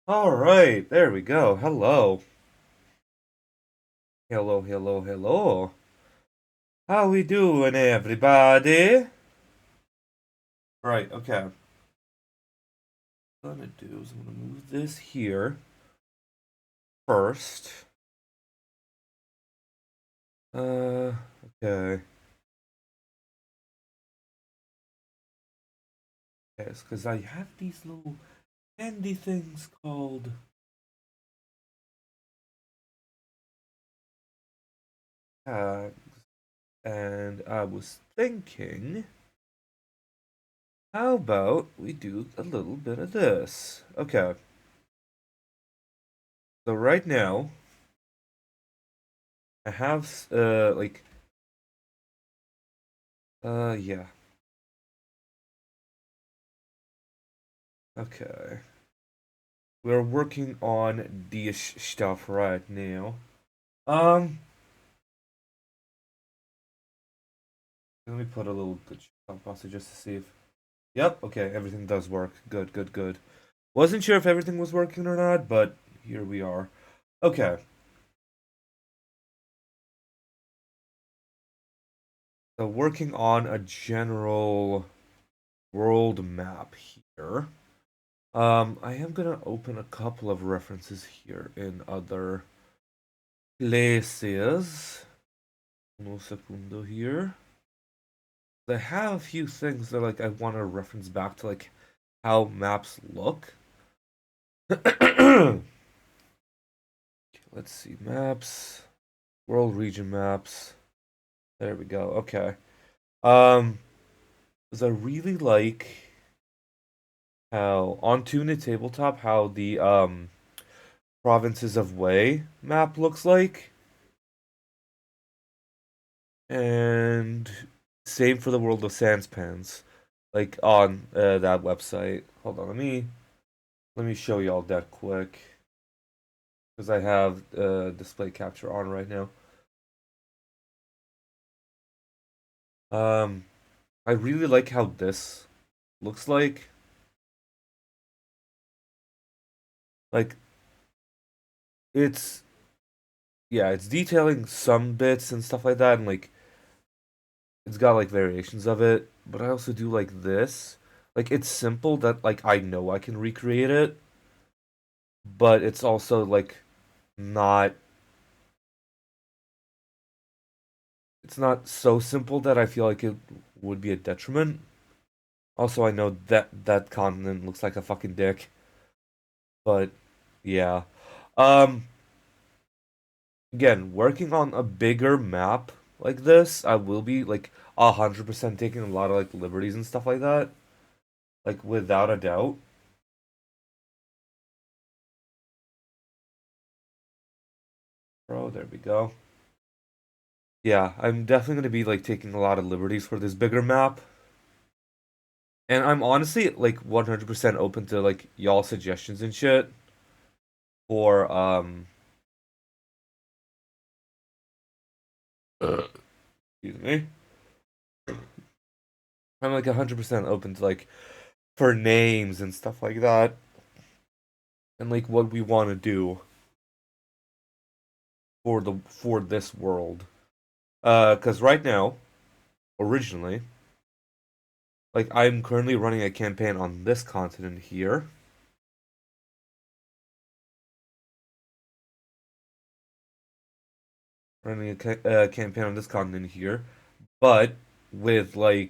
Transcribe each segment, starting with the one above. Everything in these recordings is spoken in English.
All right, there we go. Hello. Hello, hello, hello. How we doing, everybody? Right, okay. What I'm gonna do is I'm gonna move this here first. Okay. Yes, because I have these little handy things called tags, and I was thinking, how about we do a little bit of this? Okay. So right now, I have yeah. Okay. We're working on this stuff right now. Um, Let me put a little glitch on pause just to see if. Yep, okay, everything does work. Good, good, good. Wasn't sure if everything was working or not, but here we are. Okay, so working on a general world map here. I am gonna open a couple of references here in other places. Un segundo here. I have a few things that I want to reference back to how maps look. Let's see, maps, world region maps. There we go. Okay. Um, because I really like how on Tuna Tabletop how the provinces of Wei map looks like, and same for the world of Sanspans, like on that website. Hold on, let me show y'all that quick because I have display capture on right now. Um, I really like how this looks like. Like it's yeah, it's detailing some bits and stuff like that, and it's got variations of it. But I also do like this. Like it's simple that I know I can recreate it, but it's also not. It's not so simple that I feel like it would be a detriment. Also, I know that continent looks like a fucking dick, but yeah. Um, Again, working on a bigger map like this, I will be 100% taking a lot of liberties and stuff like that. Like without a doubt. Bro, there we go. Yeah, I'm definitely gonna be taking a lot of liberties for this bigger map. And I'm honestly 100% open to y'all suggestions and shit for excuse me. I'm 100% open to for names and stuff like that and what we want to do for this world. Cuz right now, originally, I'm currently running a campaign on this continent here. Running a campaign on this continent here, but with a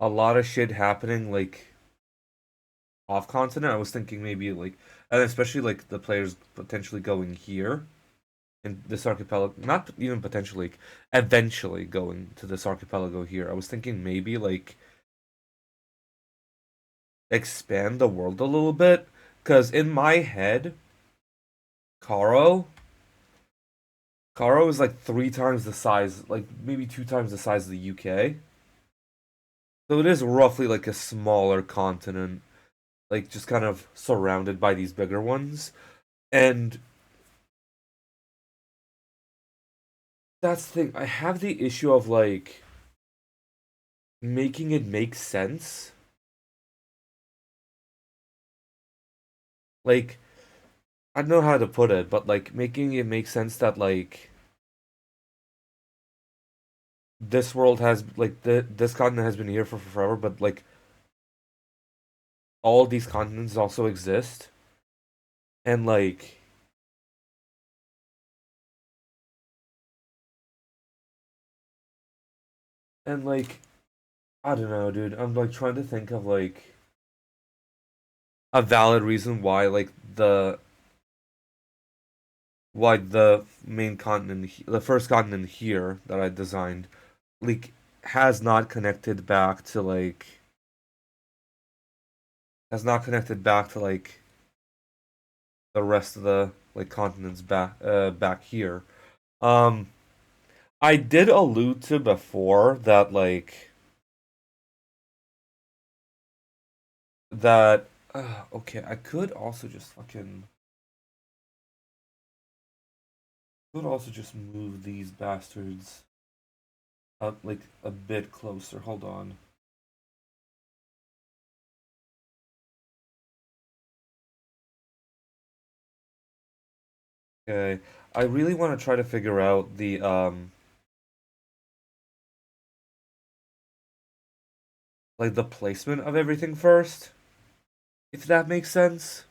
lot of shit happening off continent. I was thinking maybe and especially the players potentially going here in this archipelago, not even potentially, eventually going to this archipelago here. I was thinking maybe expand the world a little bit because in my head, Caro, Caro is three times the size, maybe two times the size of the UK. So it is roughly a smaller continent, just kind of surrounded by these bigger ones. And that's the thing. I have the issue of making it make sense like I don't know how to put it, but like making it make sense that like this world has like this continent has been here for forever, but like all these continents also exist, and like I don't know, dude. I'm like trying to think of like a valid reason why the main continent, the first continent here that I designed, like has not connected back to like the rest of the like continents back here. Um, I did allude to before that that okay, I could also just move these bastards up like a bit closer. Hold on. Okay. I really want to try to figure out the placement of everything first, if that makes sense.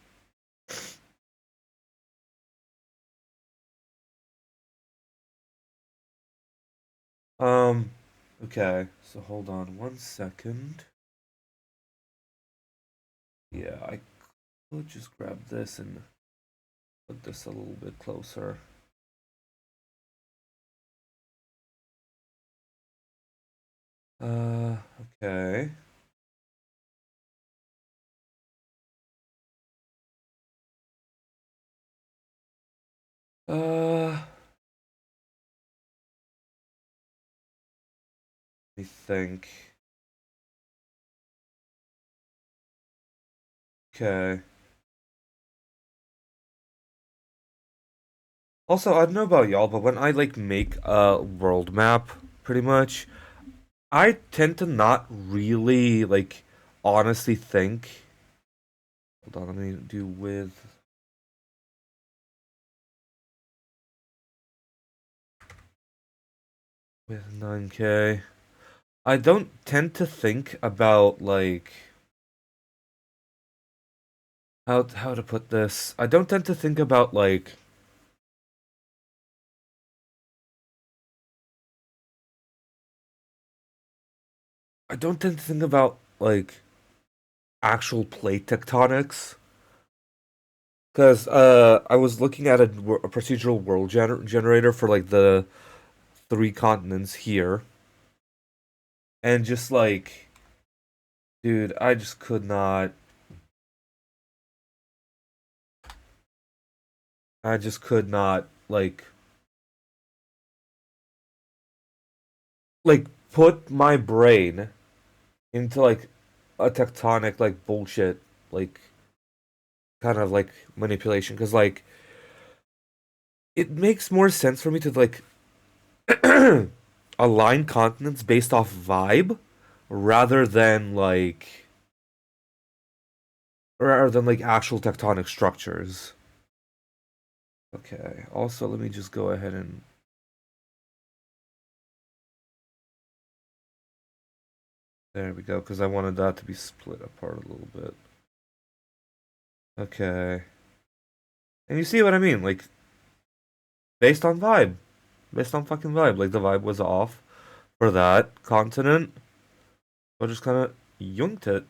Um okay. So hold on one second. Yeah, I could just grab this and put this a little bit closer. Okay. Let me think. Okay. Also, I don't know about y'all, but when I like make a world map, pretty much, I tend to not really like honestly think. Hold on, let me do with 9K. I don't tend to think about like how to put this. I don't tend to think about like I don't tend to think about like actual plate tectonics. Because I was looking at a procedural world generator for like the three continents here, and just like, dude, I just could not. I just could not like put my brain into like a tectonic like bullshit like kind of like manipulation because like it makes more sense for me to like align continents based off vibe rather than like actual tectonic structures. Okay. Also, let me just go ahead and there we go because I wanted that to be split apart a little bit. Okay. And you see what I mean? Like based on vibe, based on fucking vibe. Like the vibe was off for that continent. I just kind of yoinked it.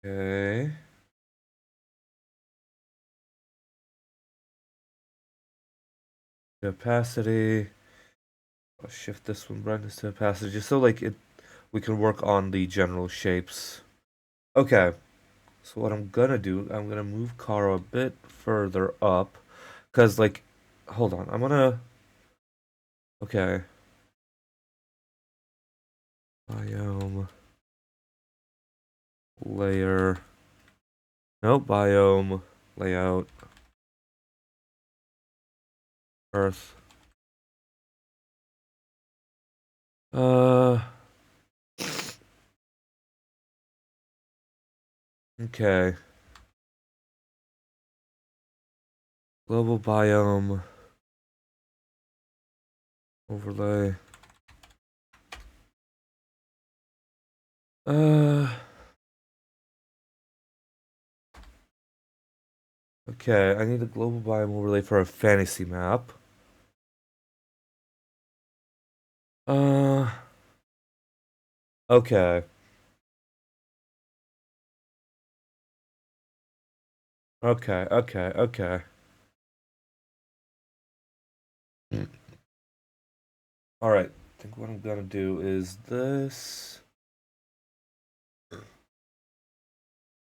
Okay. Opacity. I'll shift this one brightness to opacity just so like it we can work on the general shapes. Okay. So what I'm gonna do, I'm gonna move Kara a bit further up, cause like, hold on, I'm gonna. Okay. Biome layer. Nope. Biome layout. Earth. Uh, okay. Global biome overlay. Uh, okay. I need a global biome overlay for a fantasy map. Uh, okay. Okay, okay, okay. All right. I think what I'm gonna do is this.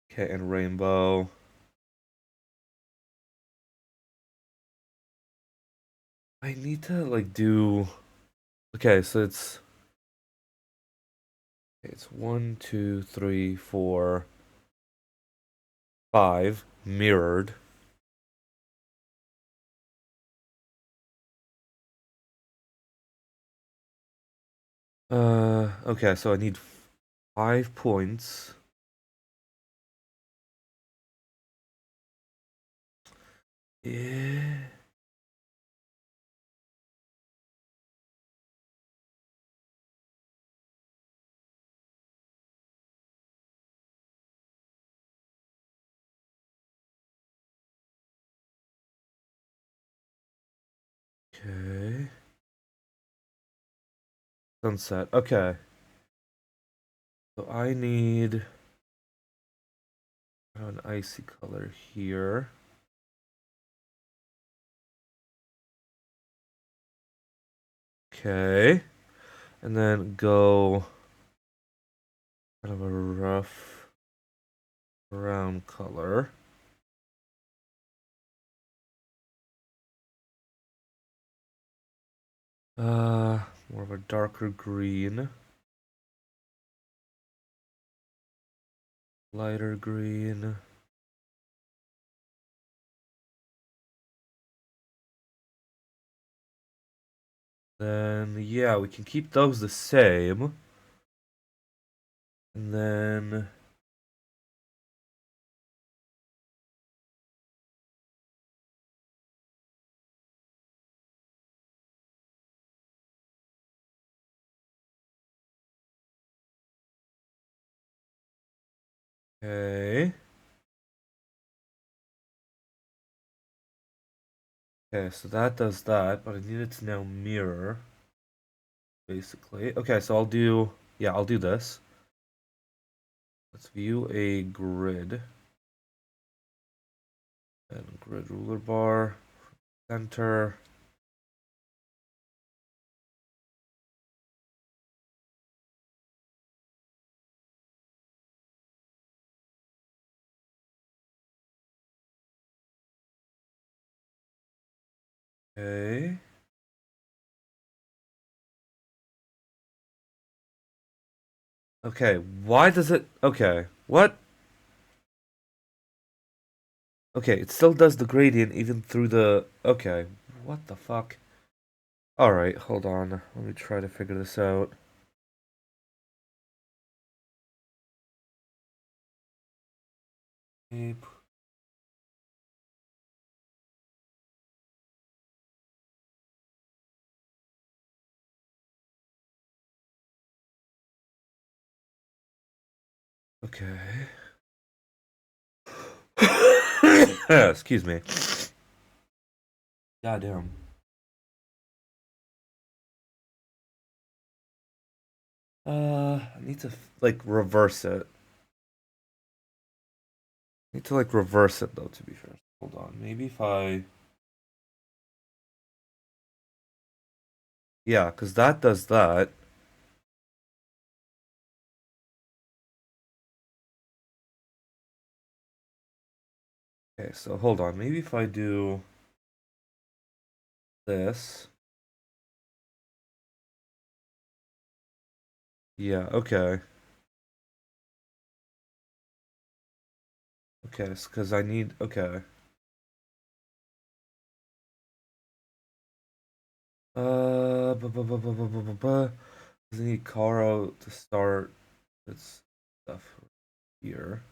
Okay, and rainbow. I need to like do. Okay, so it's one, two, three, four, five mirrored. Okay, so I need 5 points. Yeah. Okay. Sunset. Okay. So I need an icy color here. Okay. And then go kind of a rough brown color. More of a darker green. Lighter green. Then, yeah, we can keep those the same. And then, okay. Okay, so that does that, but I need it to now mirror, basically. Okay, so I'll do this. Let's view a grid. And grid ruler bar, center. Okay. Okay, why does it... Okay, what? Okay, it still does the gradient even through the... Okay, what the fuck? Alright, hold on. Let me try to figure this out. Tape. Okay. Excuse me. Goddamn. I need to like reverse it. I need to like reverse it though, to be fair. Hold on. Maybe if I... Yeah, because that does that. Okay, so hold on. Maybe if I do this. Yeah, okay. Okay, it's because I need... Okay. Does need Karo to start its stuff here.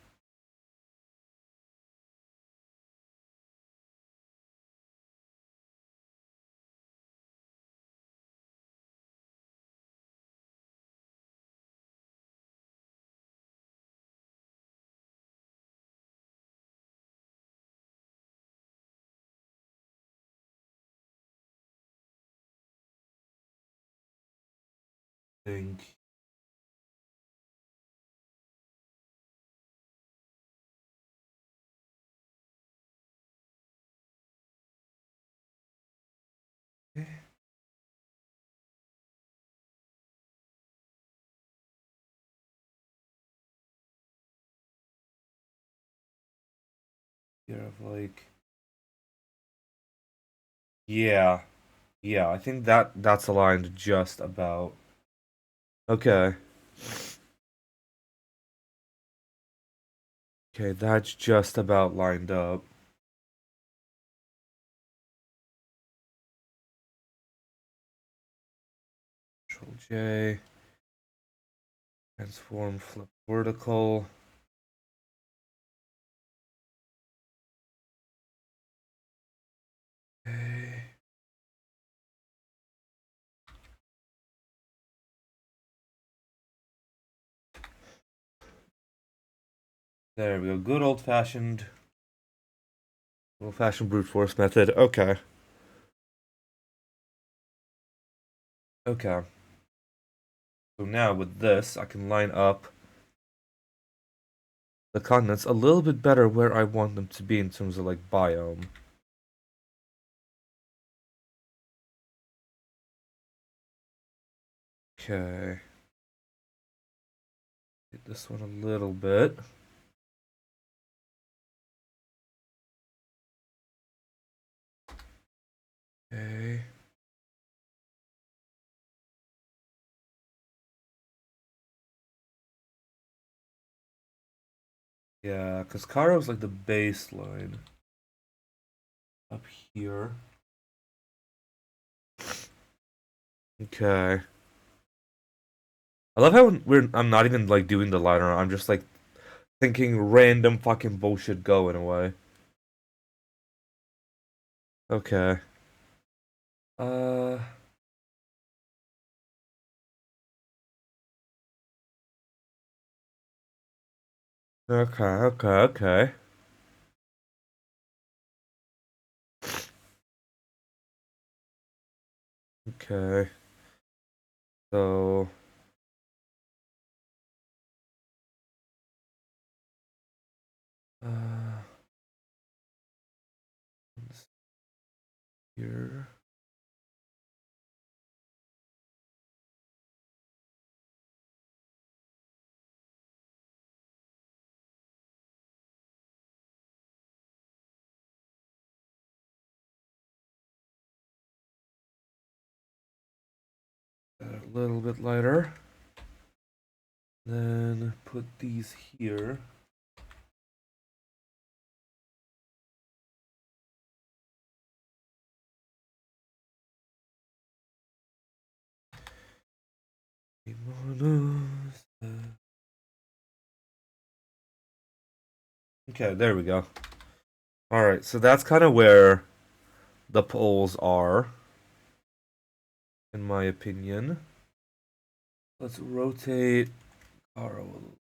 I think. Here of like, yeah, yeah. I think that's aligned just about. Okay, okay, that's just about lined up. Control J, transform, flip vertical. Okay. There we go. Old fashioned brute force method. Okay, okay. So now with this, I can line up the continents a little bit better where I want them to be in terms of like biome. Okay. Hit this one a little bit. Okay. Yeah, because Kairo's like the baseline up here. Okay. I love how I'm not even like doing the liner. I'm just like thinking random fucking bullshit go in a way. Okay. Uh. Okay. Okay. Okay. Okay. So. Uh. Here. A little bit lighter. Then put these here. Okay, there we go. All right, so that's kind of where the poles are, in my opinion. Let's rotate Aro a little.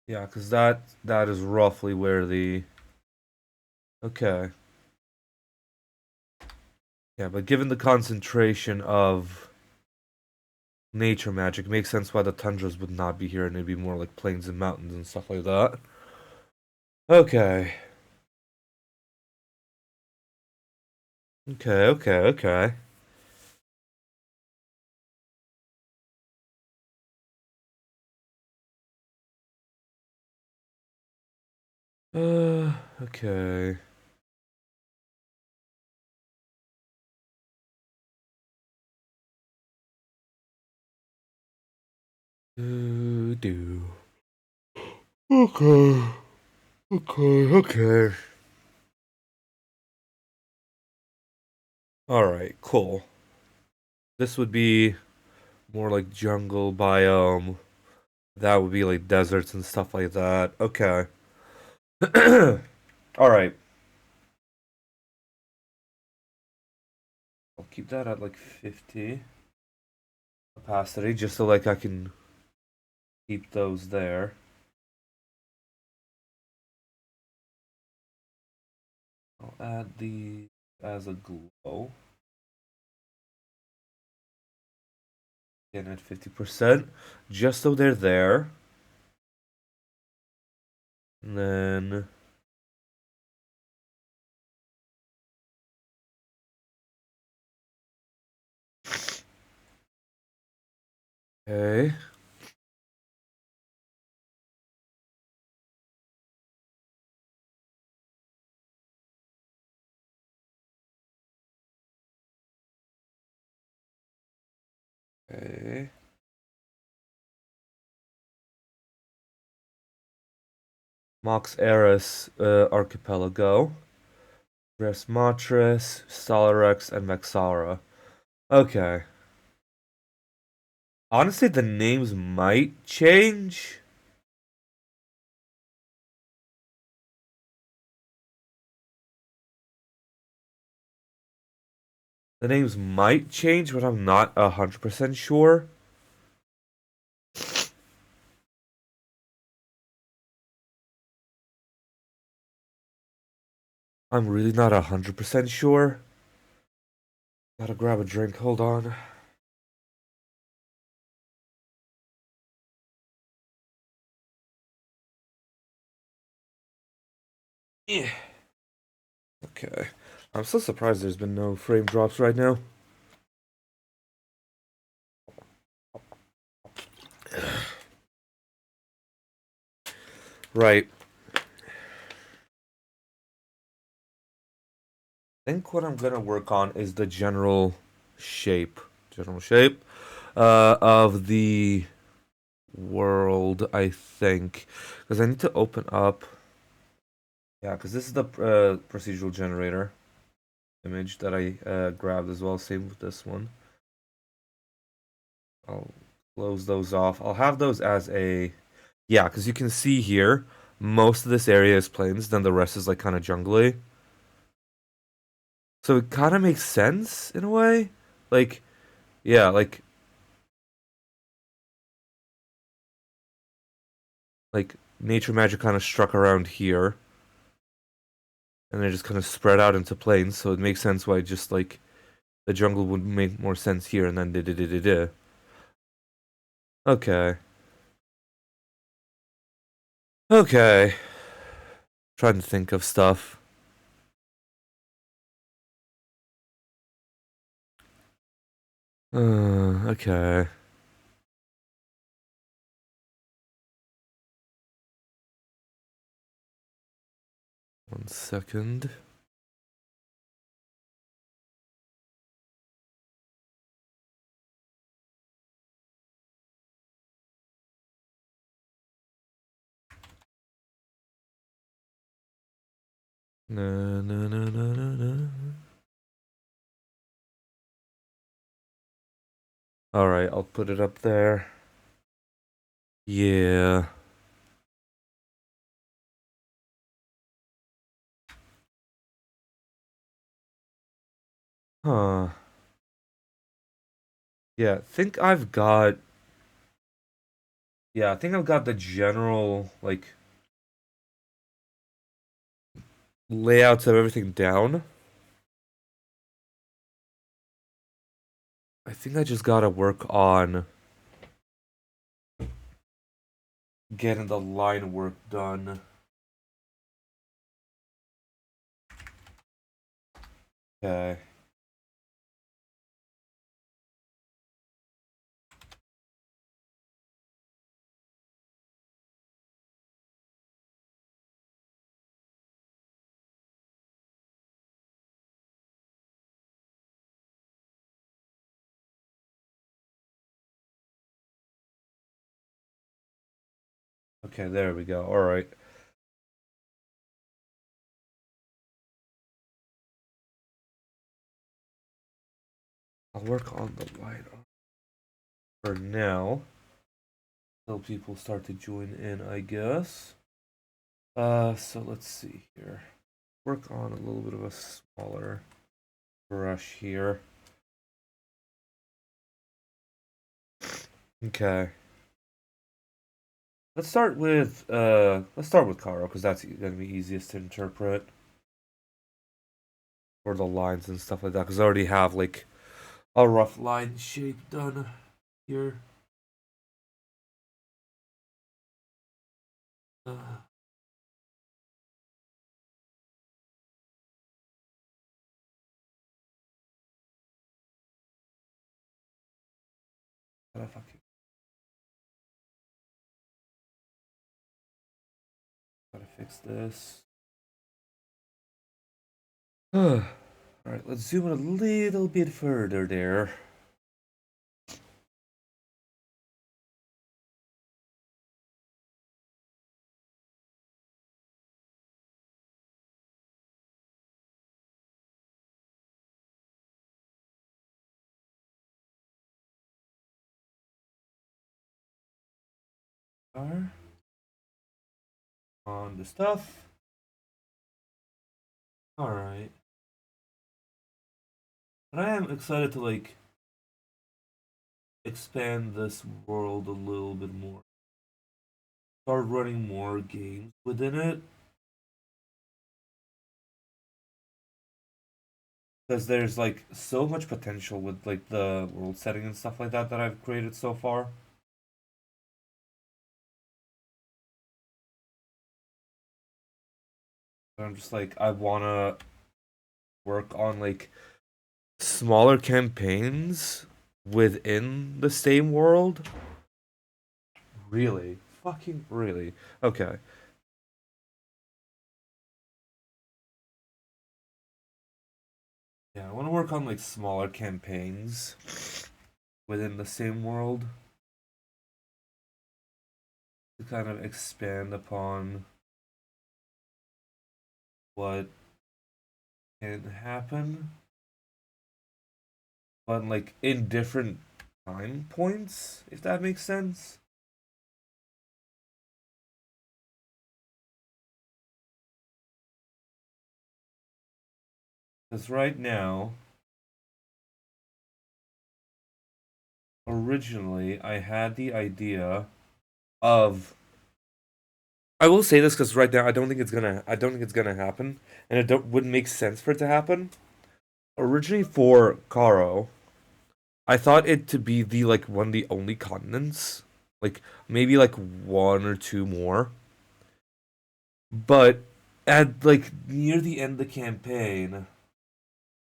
Yeah, because that is roughly where the. Okay. Yeah, but given the concentration of nature magic, it makes sense why the tundras would not be here and it'd be more like plains and mountains and stuff like that. Okay. Okay, okay, okay. Okay. Do. Okay. Okay, okay. All right, cool. This would be more like jungle biome. That would be like deserts and stuff like that. Okay. All right. I'll keep that at like 50 opacity just so like I can keep those there. I'll add the as a glow. Again at 50%, just so they're there. And then okay. Okay. Mox Eris Archipelago. Res Matris, Salarex, and Maxara. Okay. Honestly, the names might change. The names might change, but I'm not 100% sure. I'm really not 100% sure. Gotta grab a drink. Hold on. Yeah. Okay. I'm so surprised there's been no frame drops right now. Right. I think what I'm gonna work on is the shape. General shape of the world, I think. Because I need to open up. Yeah, because this is the procedural generator image that I grabbed as well. Same with this one. I'll close those off. I'll have those as a. Yeah, because you can see here, most of this area is plains, then the rest is like kind of jungly. So it kind of makes sense in a way. Like, yeah, like nature magic kind of struck around here, and then just kind of spread out into plains. So it makes sense why just like the jungle would make more sense here, and then da da da da da. Okay, okay. Trying to think of stuff. Okay. 1 second. Na na na na na na. All right, I'll put it up there. Yeah. Huh. Yeah, I think I've got the general like layouts of everything down. I think I just gotta work on getting the line work done. Okay. Okay, there we go. All right. I'll work on the light for now. Until people start to join in, I guess. So let's see here. Work on a little bit of a smaller brush here. Okay. Let's start with Karo because that's gonna be easiest to interpret. Or the lines and stuff like that because I already have like a rough line shape done here. Uh, gotta fucking gotta fix this. Alright, let's zoom in a little bit further there. Are on the stuff. Alright. And I am excited to like expand this world a little bit more. Start running more games within it. Because there's like so much potential with like the world setting and stuff like that that I've created so far. I'm just like I wanna work on like smaller campaigns within the same world. Really? Fucking really? Okay. Yeah, I want to work on like smaller campaigns within the same world to kind of expand upon what can happen, but like in different time points, if that makes sense. Because right now, originally, I had the idea of. I will say this because right now I don't think it's gonna. I don't think it's gonna happen, and it don't, wouldn't make sense for it to happen. Originally for Karo, I thought it to be the like one of the only continents, like maybe like one or two more. But at like near the end of the campaign,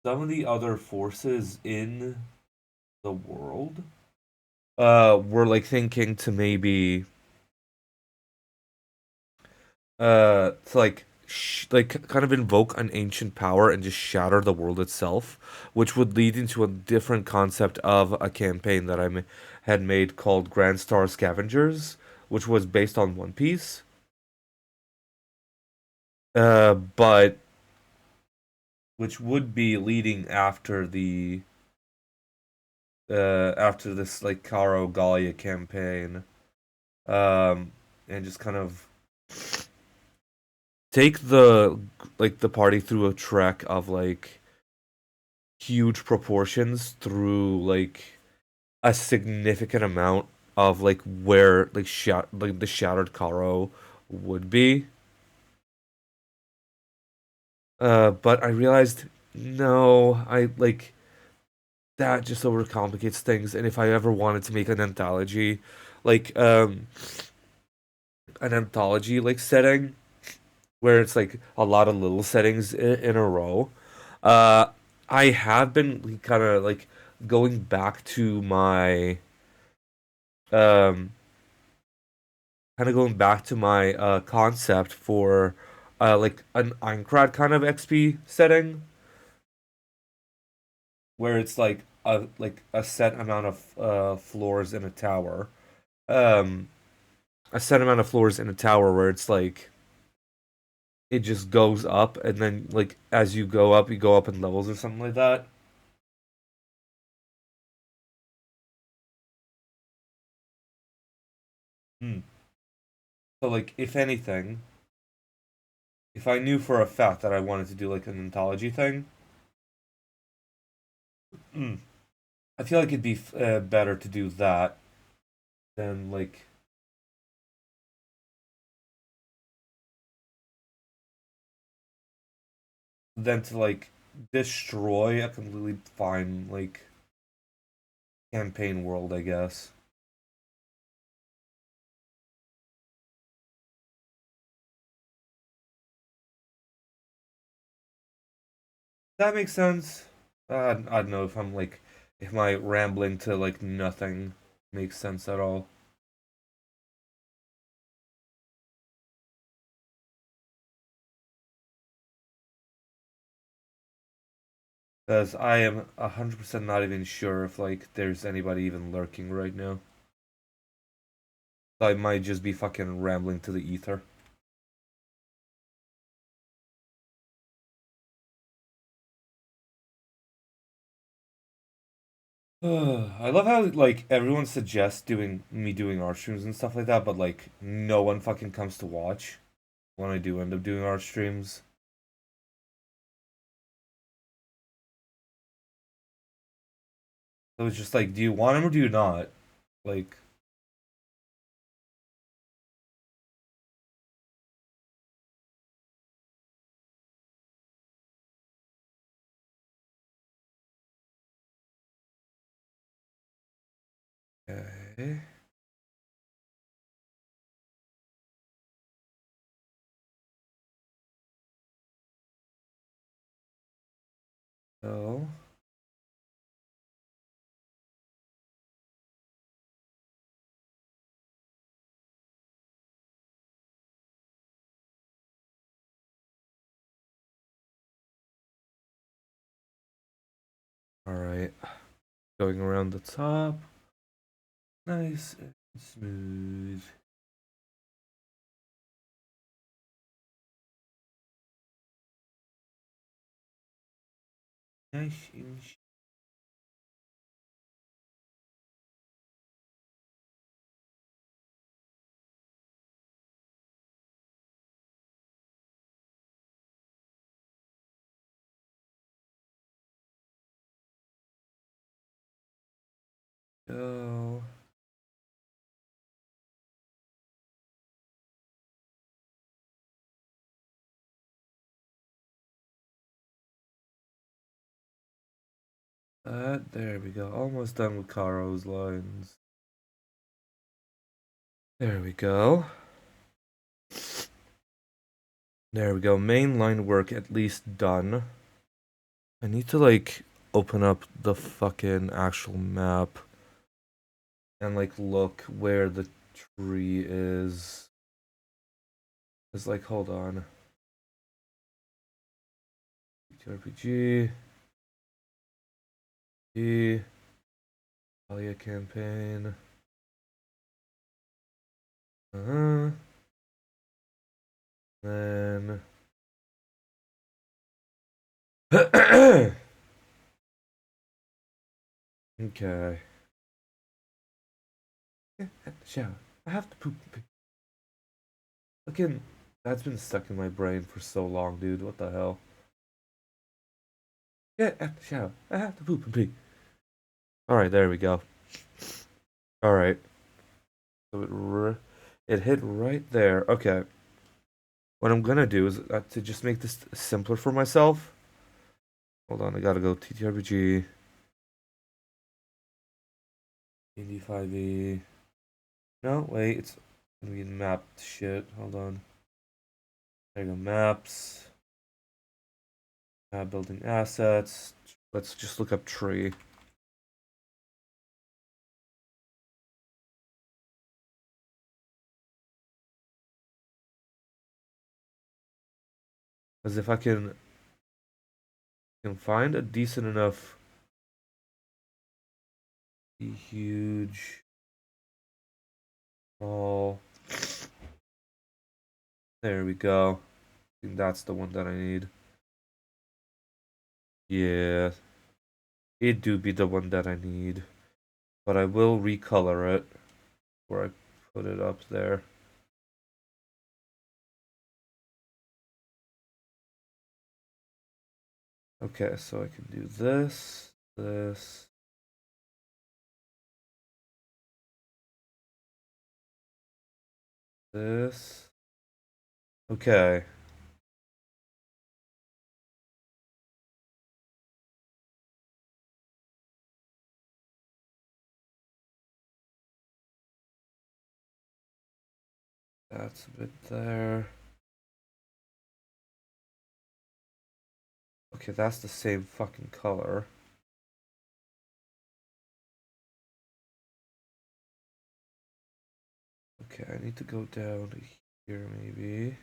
some of the other forces in the world were like thinking to maybe to like like kind of invoke an ancient power and just shatter the world itself, which would lead into a different concept of a campaign that had made called Grand Star Scavengers, which was based on One Piece. But which would be leading after this like Karo Galia campaign. And just kind of take the party through a trek of like huge proportions through like a significant amount of like where like the shattered Karo would be. But I realized no, I like that just overcomplicates things. And if I ever wanted to make like an anthology like setting where it's like a lot of little settings in a row, uh, I have been kind of like going back to my um concept for like an Aincrad kind of XP setting where it's like a set amount of floors in a tower. Um a set amount of floors in a tower where it's like it just goes up and then like as you go up in levels or something like that. Hmm. So like, if anything, if I knew for a fact that I wanted to do like an anthology thing, hmm, I feel like it'd be better to do that than like to like destroy a completely fine like campaign world, I guess. That makes sense. I don't know if I'm like if my rambling to like nothing makes sense at all. Because I am 100% not even sure if like there's anybody even lurking right now. I might just be fucking rambling to the ether. I love how like everyone suggests doing art streams and stuff like that, but like no one fucking comes to watch when I do end up doing art streams. So it's just like, do you want them or do you not? Like, okay. So, all right, going around the top, nice and smooth. Nice and go. There we go. Almost done with Caro's lines. There we go. There we go. Main line work at least done. I need to like open up the fucking actual map and like look where the tree is. It's like, hold on. TTRPG, Alia campaign. Uh-huh. Then okay. Yeah, at the shower. I have to poop. Fucking that's been stuck in my brain for so long, dude. What the hell? Get at the shower. I have to poop and pee. Alright, there we go. Alright. So it hit right there. Okay. What I'm gonna do is to just make this simpler for myself. Hold on, I gotta go TTRPG, AD5E. No, wait, it's gonna be mapped shit. Hold on. There you go, maps. Building assets. Let's just look up tree. Because if I can find a decent enough, huge, small. There we go. I think that's the one that I need. Yeah, it do be the one that I need. But I will recolor it where I put it up there. Okay, so I can do this, this. This. Okay. That's a bit there. Okay, that's the same fucking color. Okay, I need to go down to here maybe.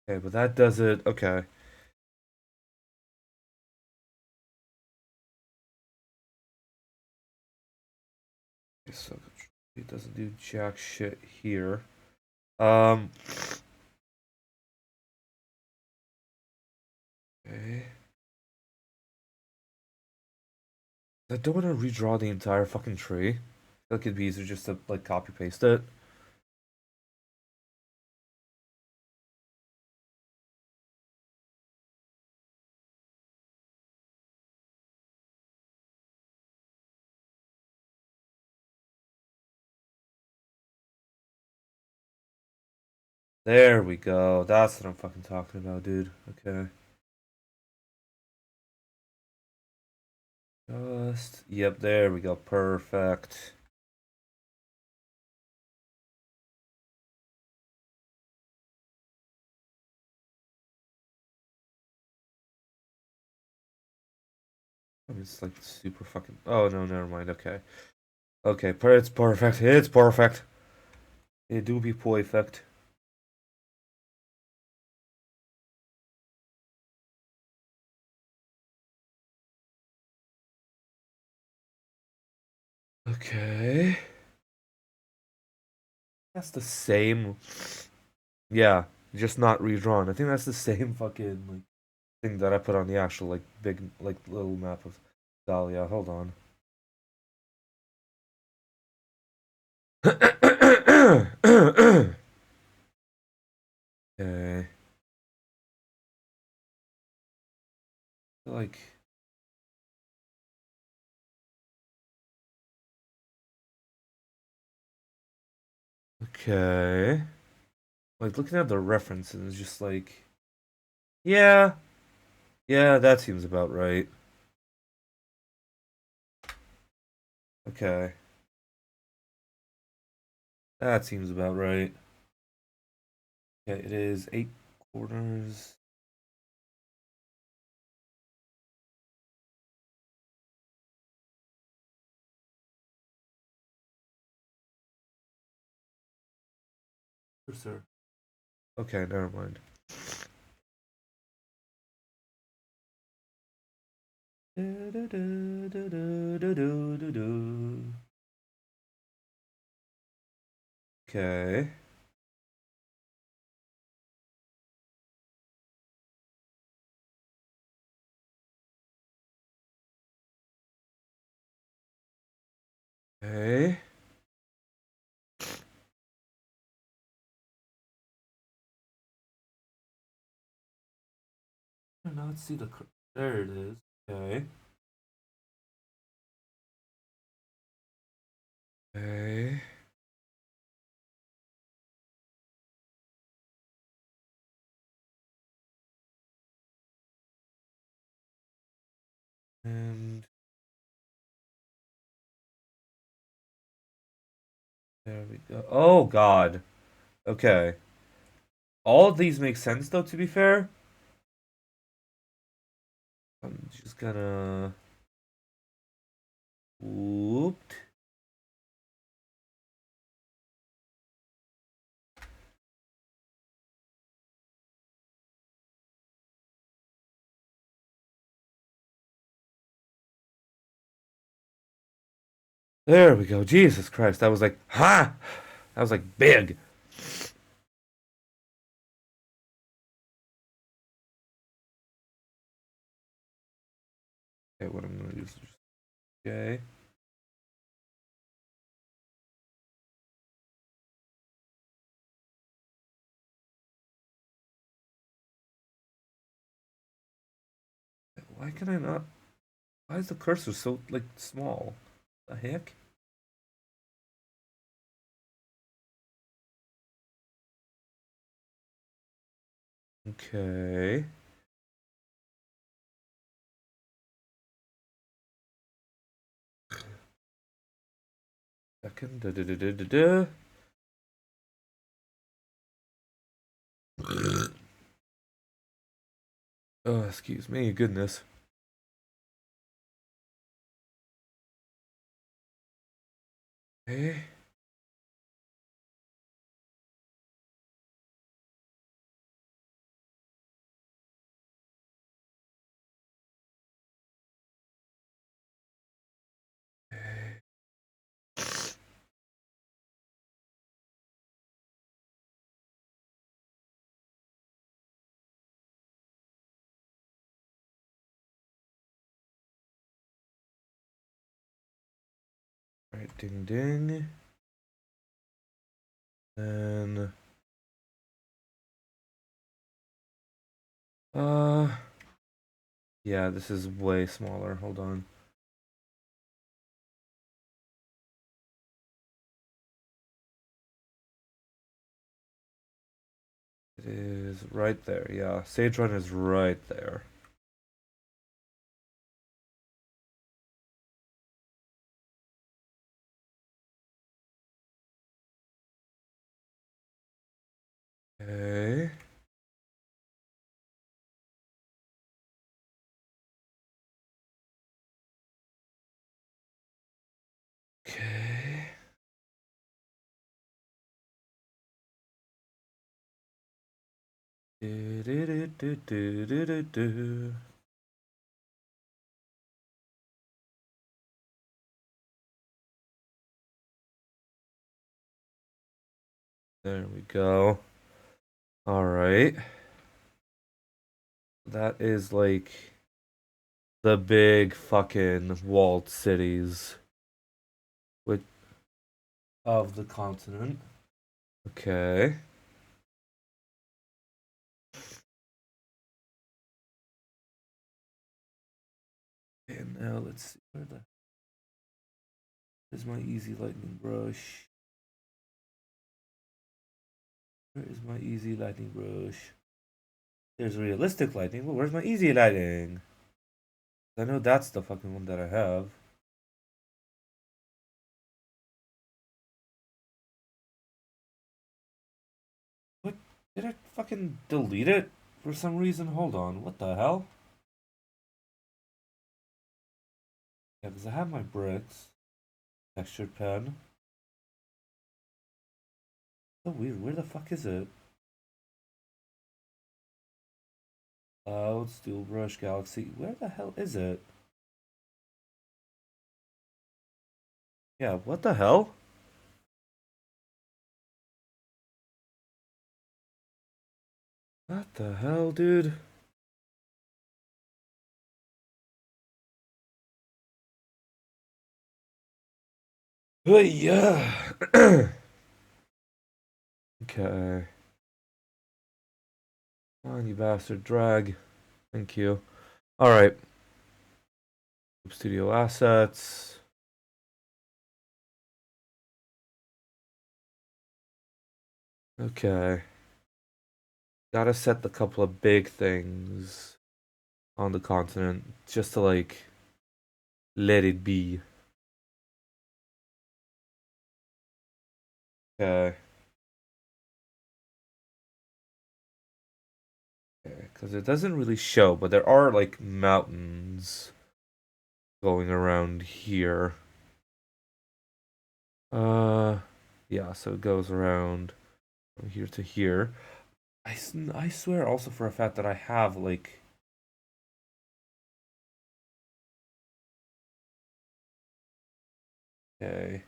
Okay, but that does it. Okay. So it doesn't do jack shit here. Um. Okay. I don't want to redraw the entire fucking tree. That could be easier just to like copy paste it. There we go. That's what I'm fucking talking about, dude. Okay. Just, yep, there we go. Perfect. I mean, it's like super fucking. Oh no, never mind. Okay. Okay, it's perfect. It's perfect. It do be perfect. Okay. That's the same. Yeah, just not redrawn. I think that's the same fucking like thing that I put on the actual like big like little map of Dahlia. Hold on. Okay. Like okay. Like looking at the references, just like yeah, yeah, that seems about right. Okay, that seems about right. Okay, it is 8 quarters. Sir. Okay, never mind. Okay. Okay. Now let's see the. There it is. Okay. Okay. And there we go. Oh God. Okay. All of these make sense though, to be fair. I'm just gonna whoop. There we go. Jesus Christ. That was like, ha! That was like big. Okay, what I'm gonna use is J. Why can I not? Why is the cursor so like small? The heck? Okay. Second. Da, da, da, da, da, da. Oh, excuse me. Goodness. Okay. Right. Ding ding. And uh, yeah, this is way smaller. Hold on. It is right there. Yeah, Sage Run is right there. Okay. Okay. Do, do, do, do, do, do, do, do. There we go. All right. That is like the big fucking walled cities with of the continent. Okay. And now let's see where the is my easy lightning brush. Where is my easy lightning brush? There's realistic lightning, but where's my easy lightning? I know that's the fucking one that I have. What? Did I fucking delete it for some reason? Hold on. What the hell? Yeah, because I have my bricks. Textured pen. So weird. Where the fuck is it? Cloud, Steel Brush, Galaxy. Where the hell is it? Yeah, what the hell? What the hell, dude? Hey, yeah. Okay. Come on, you bastard. Drag. Thank you. Alright. Studio assets. Okay. Gotta set the couple of big things on the continent just to like let it be. Okay. Because it doesn't really show, but there are like mountains going around here. Uh, yeah, so it goes around from here to here. I swear also for a fact that I have like okay.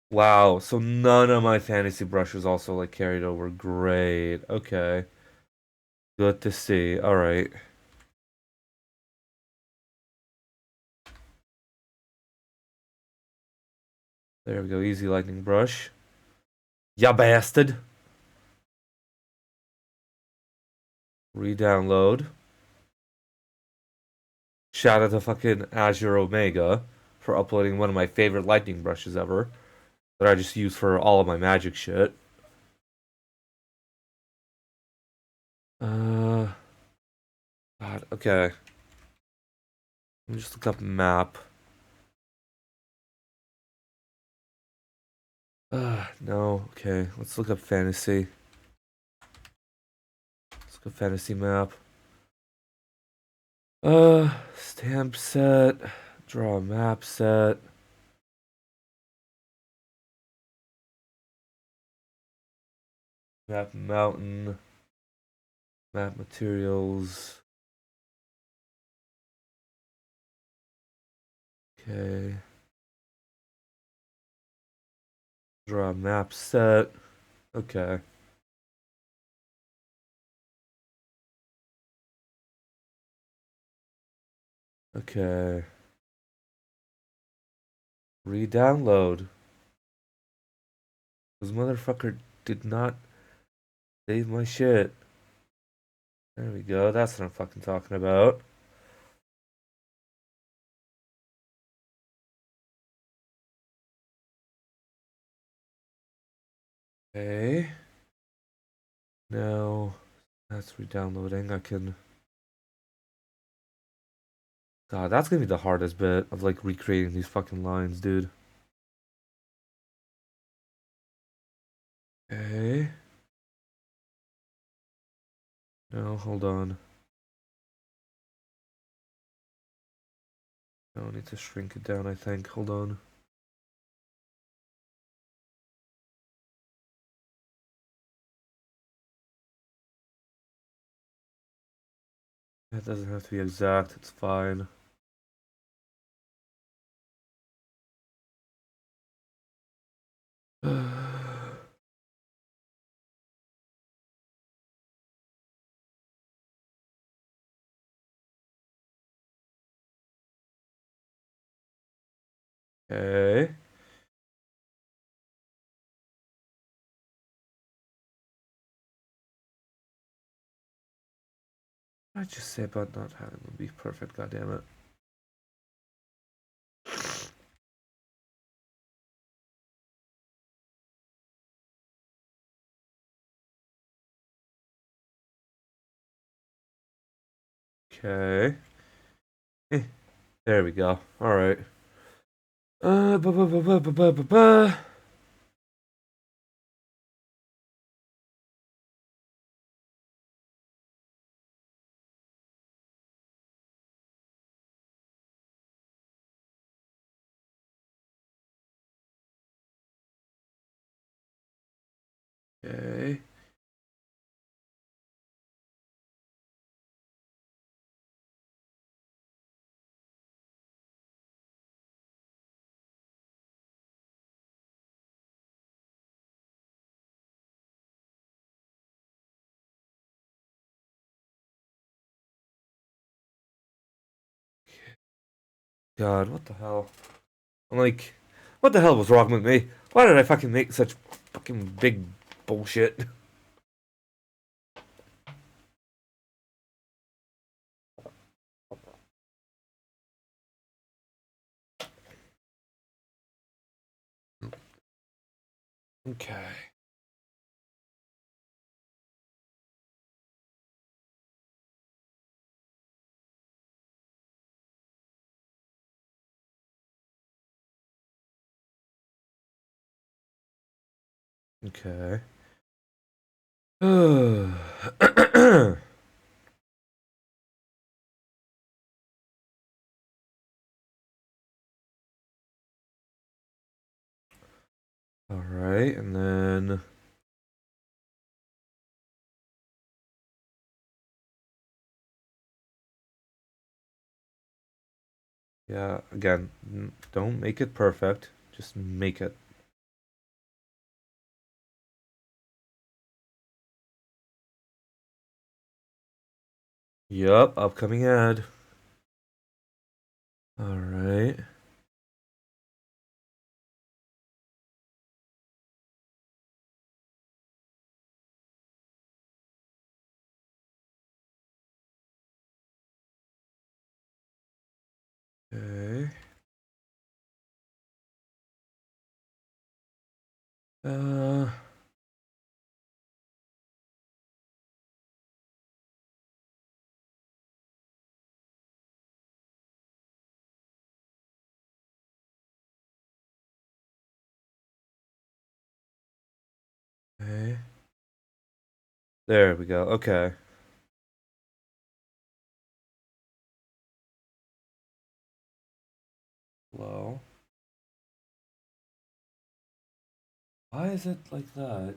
Wow, so none of my fantasy brushes also like carried over. Great. Okay. Good to see. All right. There we go. Easy lightning brush. Ya bastard. Re-download. Shout out to fucking Azure Omega for uploading one of my favorite lightning brushes ever that I just use for all of my magic shit. Uh, God, okay. Let me just look up map. No, okay. Let's look up fantasy. Let's look up fantasy map. Stamp set. Draw a map set. Map mountain. Map materials. Okay. Draw a map set. Okay. Okay. Re-download. This motherfucker did not save my shit. There we go. That's what I'm fucking talking about. Okay. Now that's re-downloading. I can. God, that's gonna be the hardest bit of like recreating these fucking lines, dude. Okay. No, hold on. No, I need to shrink it down, I think. Hold on. That doesn't have to be exact, it's fine. Okay. What did I just say about not having them be perfect, goddammit. Okay. Eh, there we go. Alright. Ba ba ba ba ba ba ba ba. Okay. God, what the hell? I'm like, what the hell was wrong with me? Why did I fucking make such fucking big bullshit? Okay. Okay. Alright, and then yeah, again, don't make it perfect. Just make it. Yup, upcoming ad. Alright. Okay. Uh, okay. There we go. Okay. Well, why is it like that?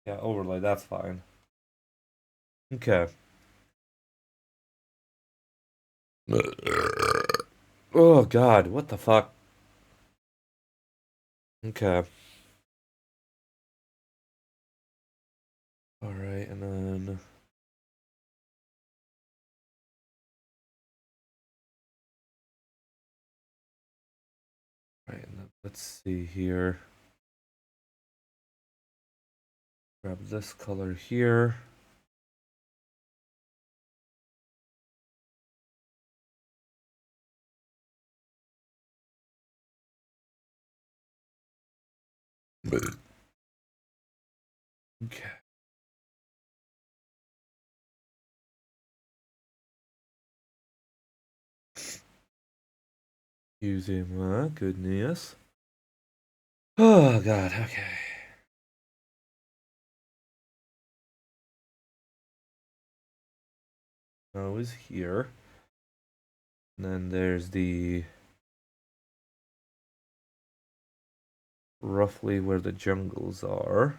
Yeah, overlay, that's fine. Okay. Oh God, what the fuck? Okay. Alright, and then right, and then let's see here. Grab this color here. Okay. Using my goodness. Oh God, okay. Now is here. And then there's the roughly where the jungles are.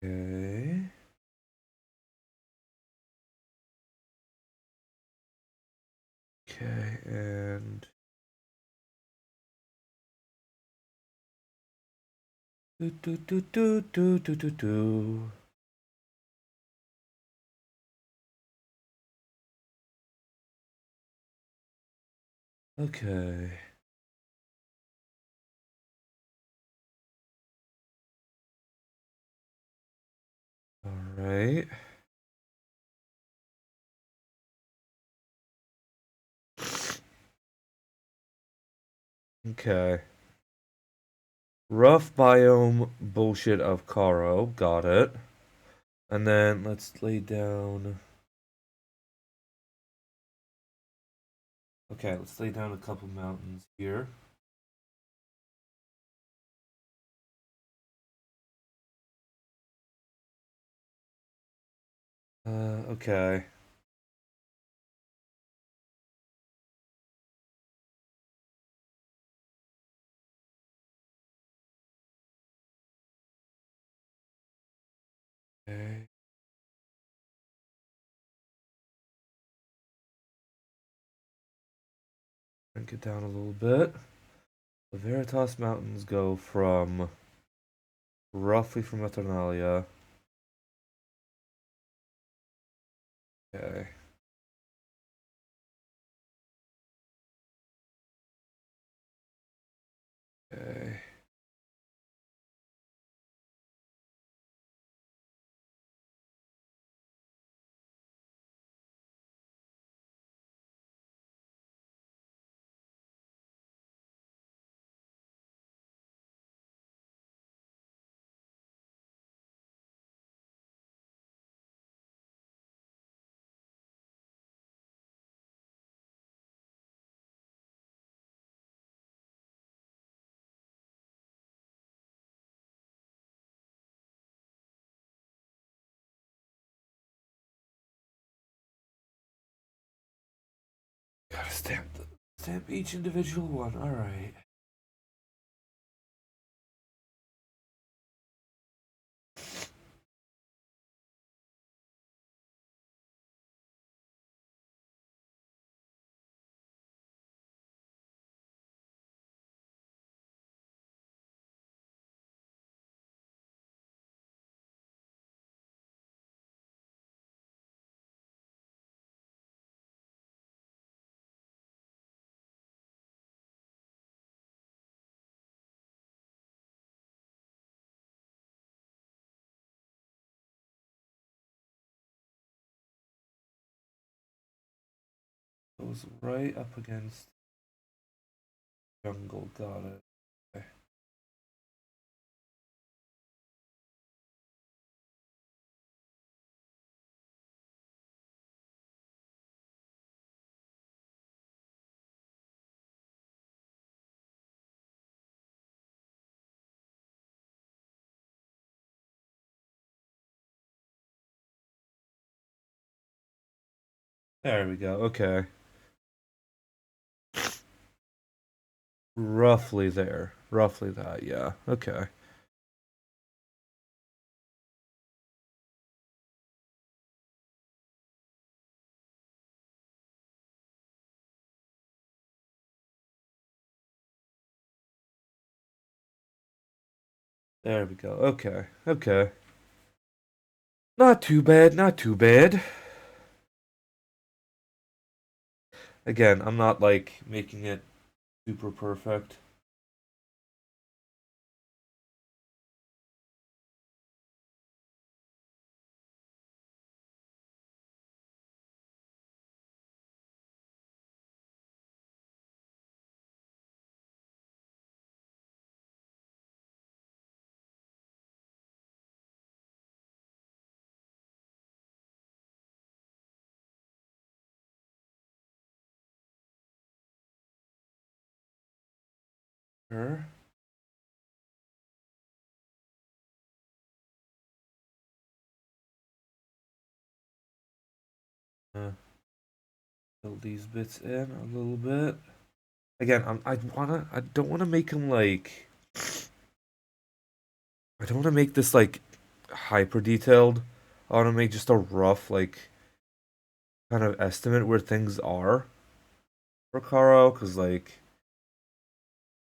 Okay. Okay, and do do do do do do do do. Okay. All right. Okay. Rough biome bullshit of Karo. Got it. And then let's lay down. Okay, let's lay down a couple mountains here. Okay. Okay. Crank it down a little bit. The Veritas Mountains go from roughly from Eternalia. Okay. Okay. Gotta stamp each individual one. All right. Goes right up against jungle. Got it. Okay. There we go. Okay. Roughly there. Roughly that. Yeah. Okay. There we go. Okay. Okay. Not too bad. Not too bad. Again, I'm not like making it super perfect. Sure. Fill these bits in a little bit. Again, I don't wanna make him like I don't wanna make this like hyper detailed. I wanna make just a rough like kind of estimate where things are for Karo, cause like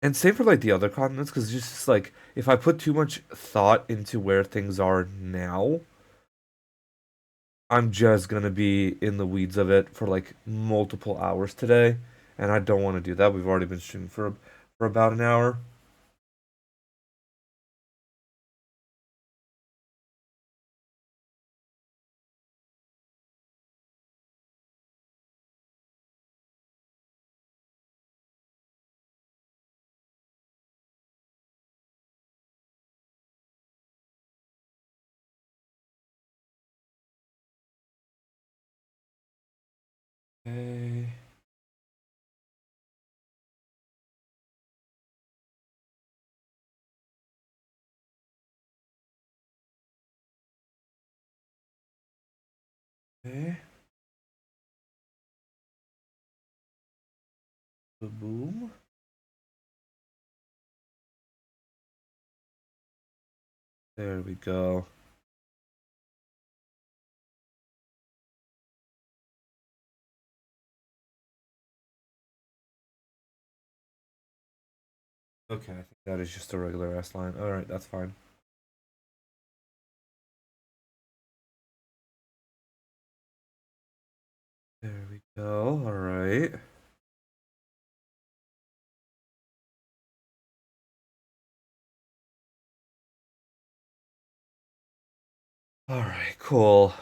and same for like the other continents, cause just like if I put too much thought into where things are now, I'm just gonna be in the weeds of it for like multiple hours today, and I don't want to do that. We've already been streaming for about an hour. Okay. Okay. Boom. There we go. Okay, I think that is just a regular S line. All right, that's fine. There we go. All right. All right. Cool.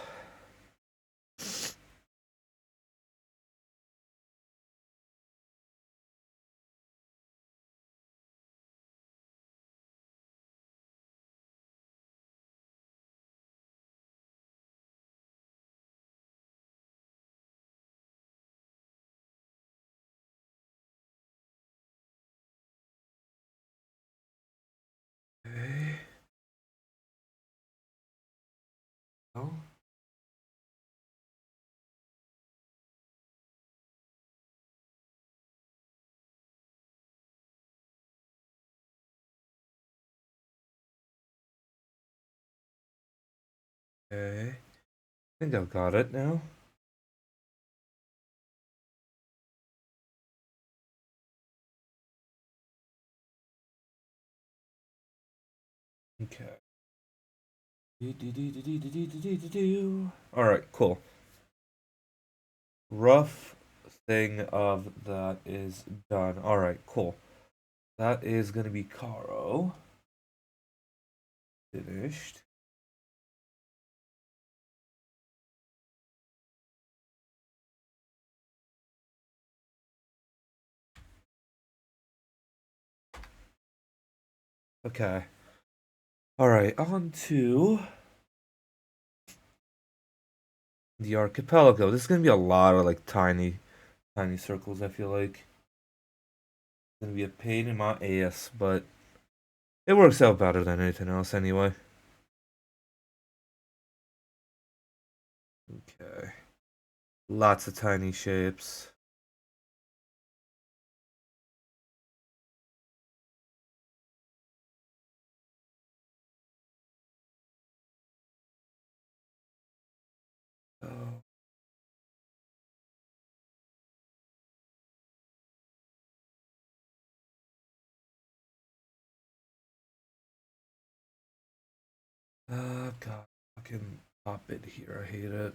Okay. Oh. Okay. I think I've got it now. Okay. All right. Cool. Rough thing of that is done. All right. Cool. That is gonna be Caro. Finished. Okay. All right, on to the archipelago. This is gonna be a lot of like tiny circles, I feel like. It's gonna be a pain in my ass, but it works out better than anything else anyway. Okay. Lots of tiny shapes. Oh, God. Fucking pop it here. I hate it.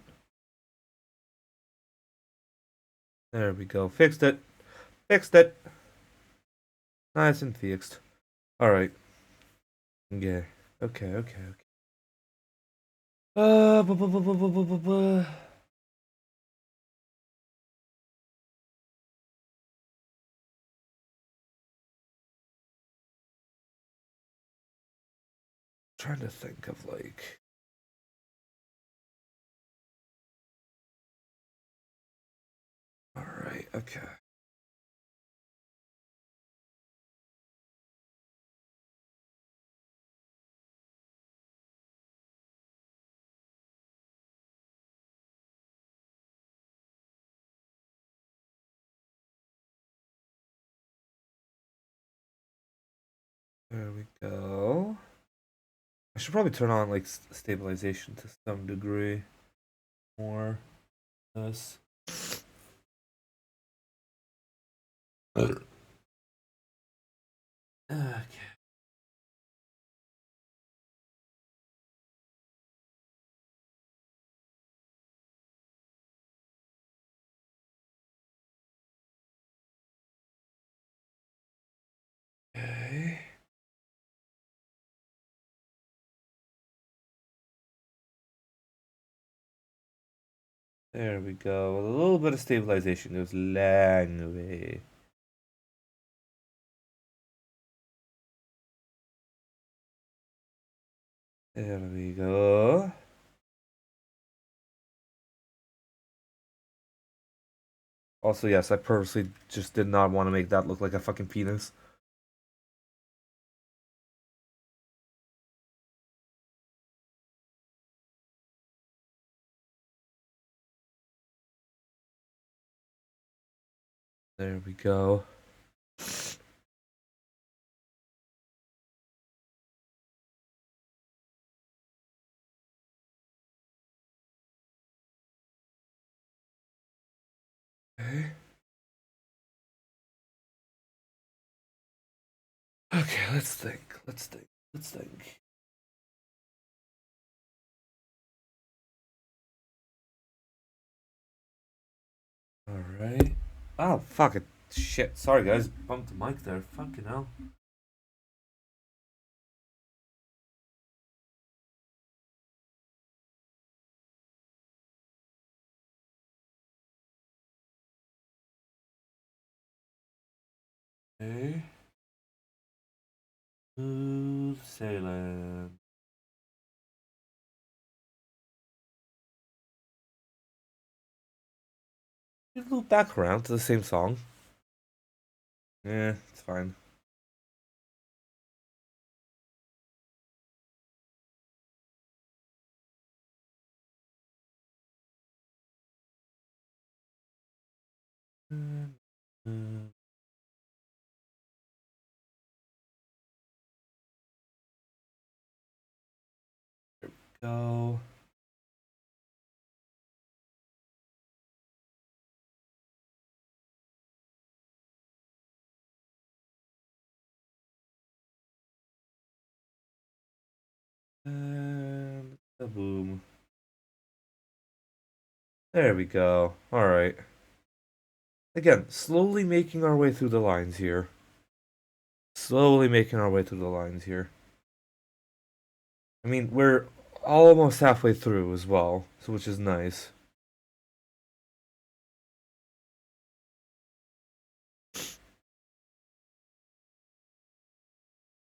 There we go. Fixed it. Fixed it. Nice and fixed. Alright. Yeah. Okay, okay, okay. Bu- bu- bu- bu- bu- bu- bu- bu- Trying to think of like. Alright, okay. There we go. I should probably turn on like stabilization to some degree more. This. Okay. Okay. There we go. A little bit of stabilization goes long way. There we go. Also, yes, I purposely just did not want to make that look like a fucking penis. There we go. Okay. Okay, let's think. Let's think. Let's think. Alright. Oh, fuck it. Shit. Sorry, guys. Bumped the mic there. Fucking hell. Okay. Smooth sailing. A little background to the same song. Yeah, it's fine. Mm, mm, Go. And boom. There we go. Alright. Again, slowly making our way through the lines here. Slowly making our way through the lines here. I mean, we're almost halfway through as well, so which is nice.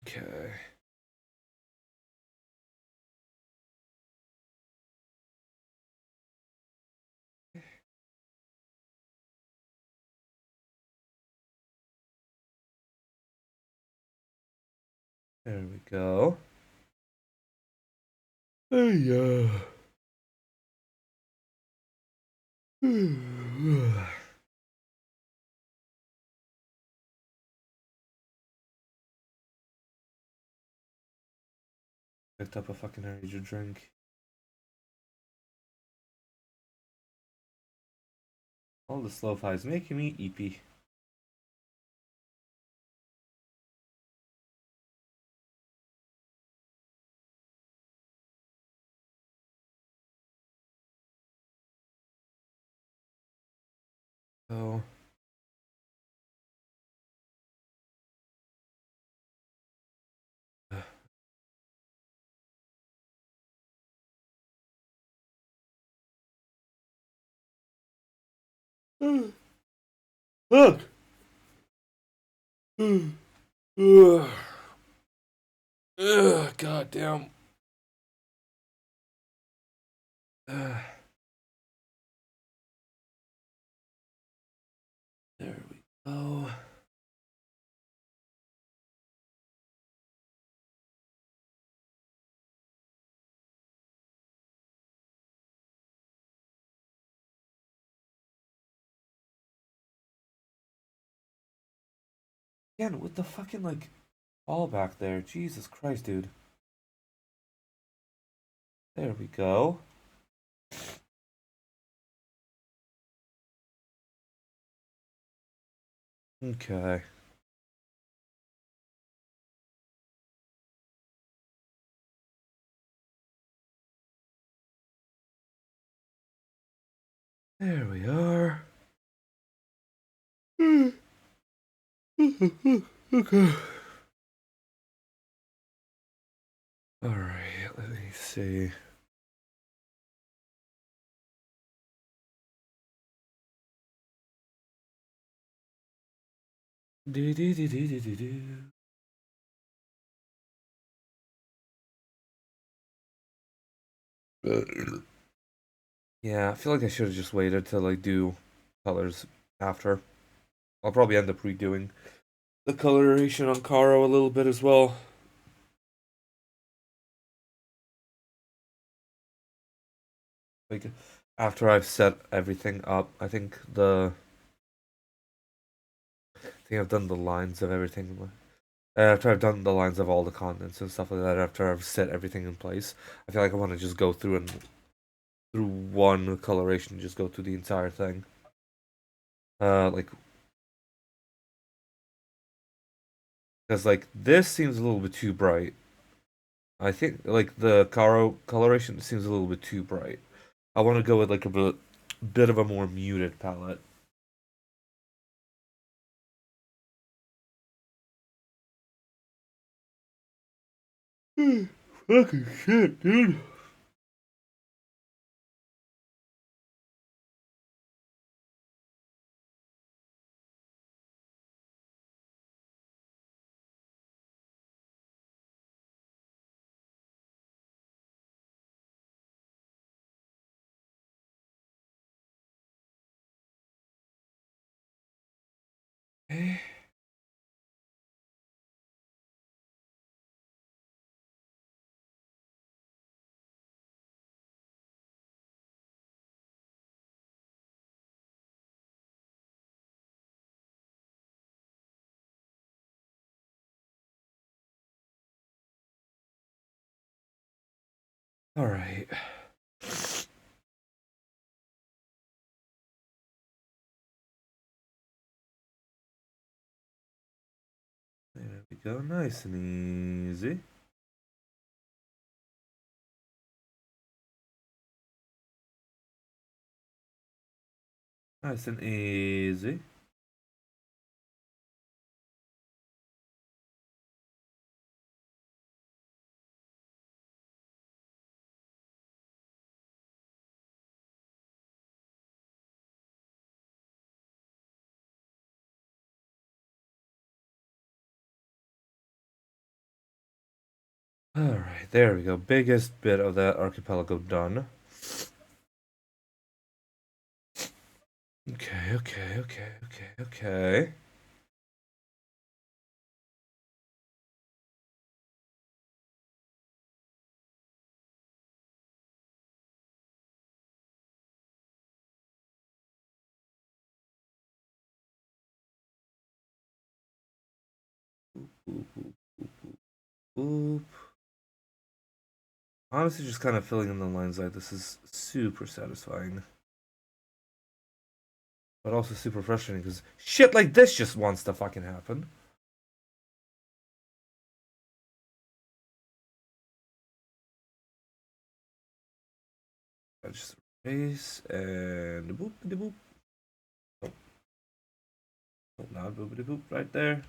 Okay. There we go. Hey, yeah. Picked up a fucking energy drink. All the slow fi's making me eepy. Oh. Look! God damn. There we go. Again, with the fucking, like, all back there. Jesus Christ, dude. There we go. Okay. There we are. Okay. Alright, let me see. Do do do do do do do. Yeah, I feel like I should have just waited to like do colors after. I'll probably end up redoing the coloration on Caro a little bit as well. Like after I've set everything up, I think I've done the lines of everything. After I've done the lines of all the continents and stuff like that, after I've set everything in place, I feel like I want to just go through and through one coloration, just go through the entire thing. Like because like this seems a little bit too bright. I think like the Caro coloration seems a little bit too bright. I want to go with like a bit of a more muted palette. Fucking shit, dude. There All right. There we go. Nice and easy. Nice and easy. All right. There we go. Biggest bit of that archipelago done. Okay. Okay. Okay. Okay. Okay. Oop. Honestly, just kind of filling in the lines like this is super satisfying. But also super frustrating because shit like this just wants to fucking happen. I just erase and boop de boop. Oh, oh not boop de boop right there.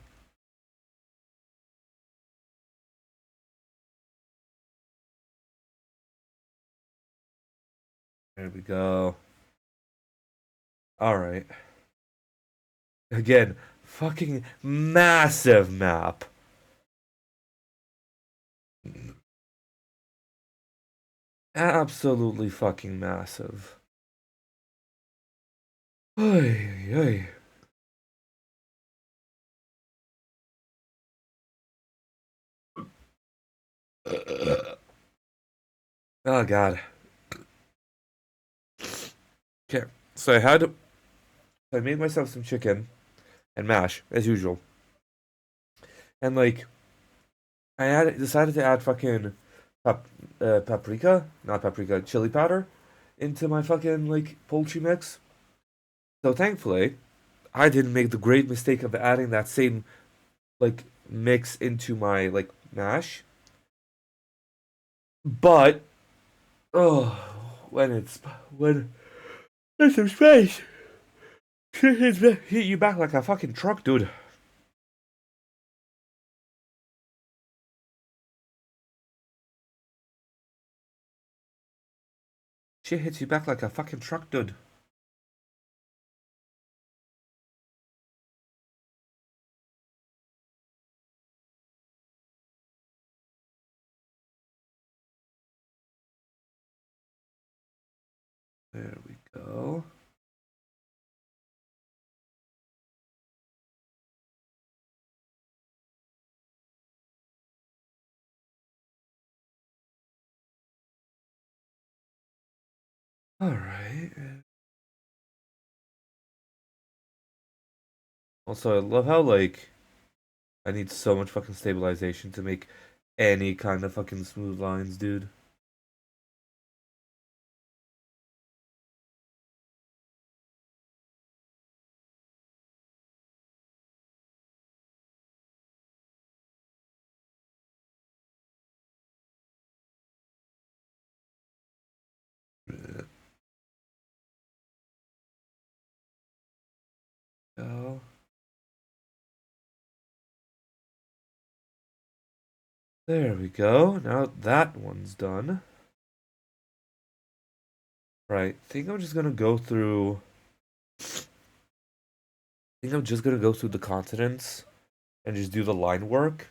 There we go. Alright. Again, fucking massive map. Absolutely fucking massive. Ay, ay. Oh god. Okay. So I made myself some chicken and mash as usual. And like decided to add fucking pap paprika, not paprika, chili powder into my fucking like poultry mix. So thankfully, I didn't make the great mistake of adding that same like mix into my like mash. But oh, when it's when there's some space, shit hit you back like a fucking truck, dude. Shit hits you back like a fucking truck, dude. There we go. All right. Also, I love how like I need so much fucking stabilization to make any kind of fucking smooth lines, dude. Go. There we go. Now that one's done. Right. Think I'm just gonna go through the continents and just do the line work.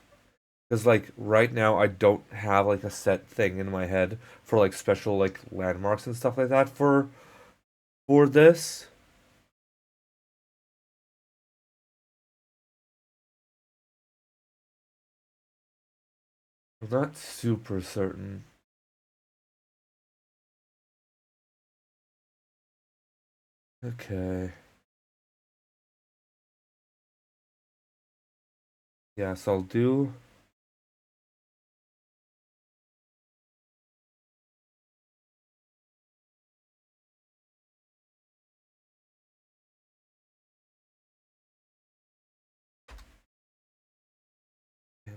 Because like right now I don't have like a set thing in my head for like special like landmarks and stuff like that for this. I'm not super certain. Okay. Yeah, so I'll do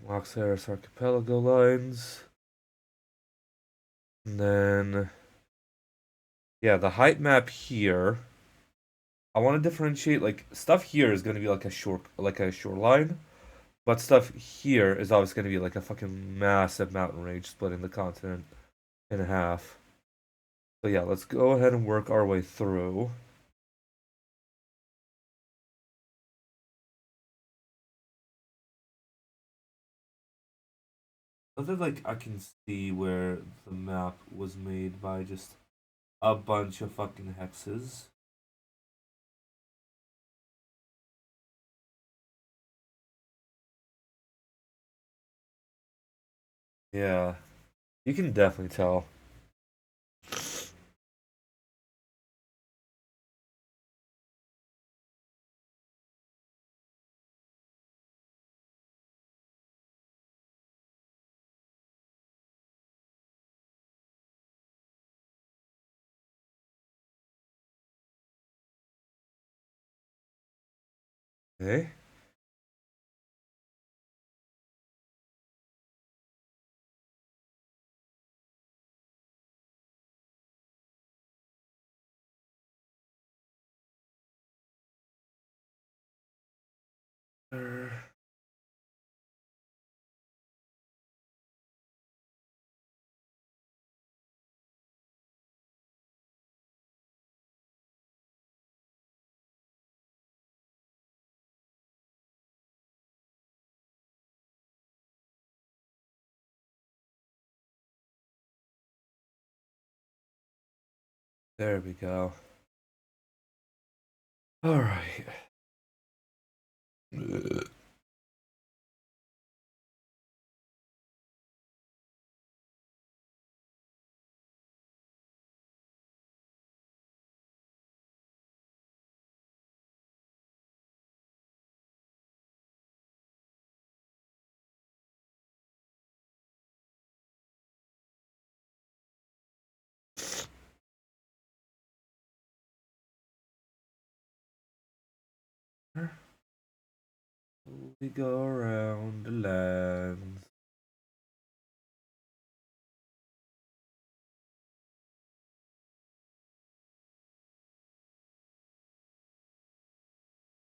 Loxaris Archipelago lines. And then yeah, the height map here. I want to differentiate like stuff here is gonna be like a shoreline, but stuff here is always gonna be like a fucking massive mountain range splitting the continent in half. So yeah, let's go ahead and work our way through. I feel like I can see where the map was made by just a bunch of fucking hexes. Yeah, you can definitely tell. Okay. There we go. All right. We go around the lands.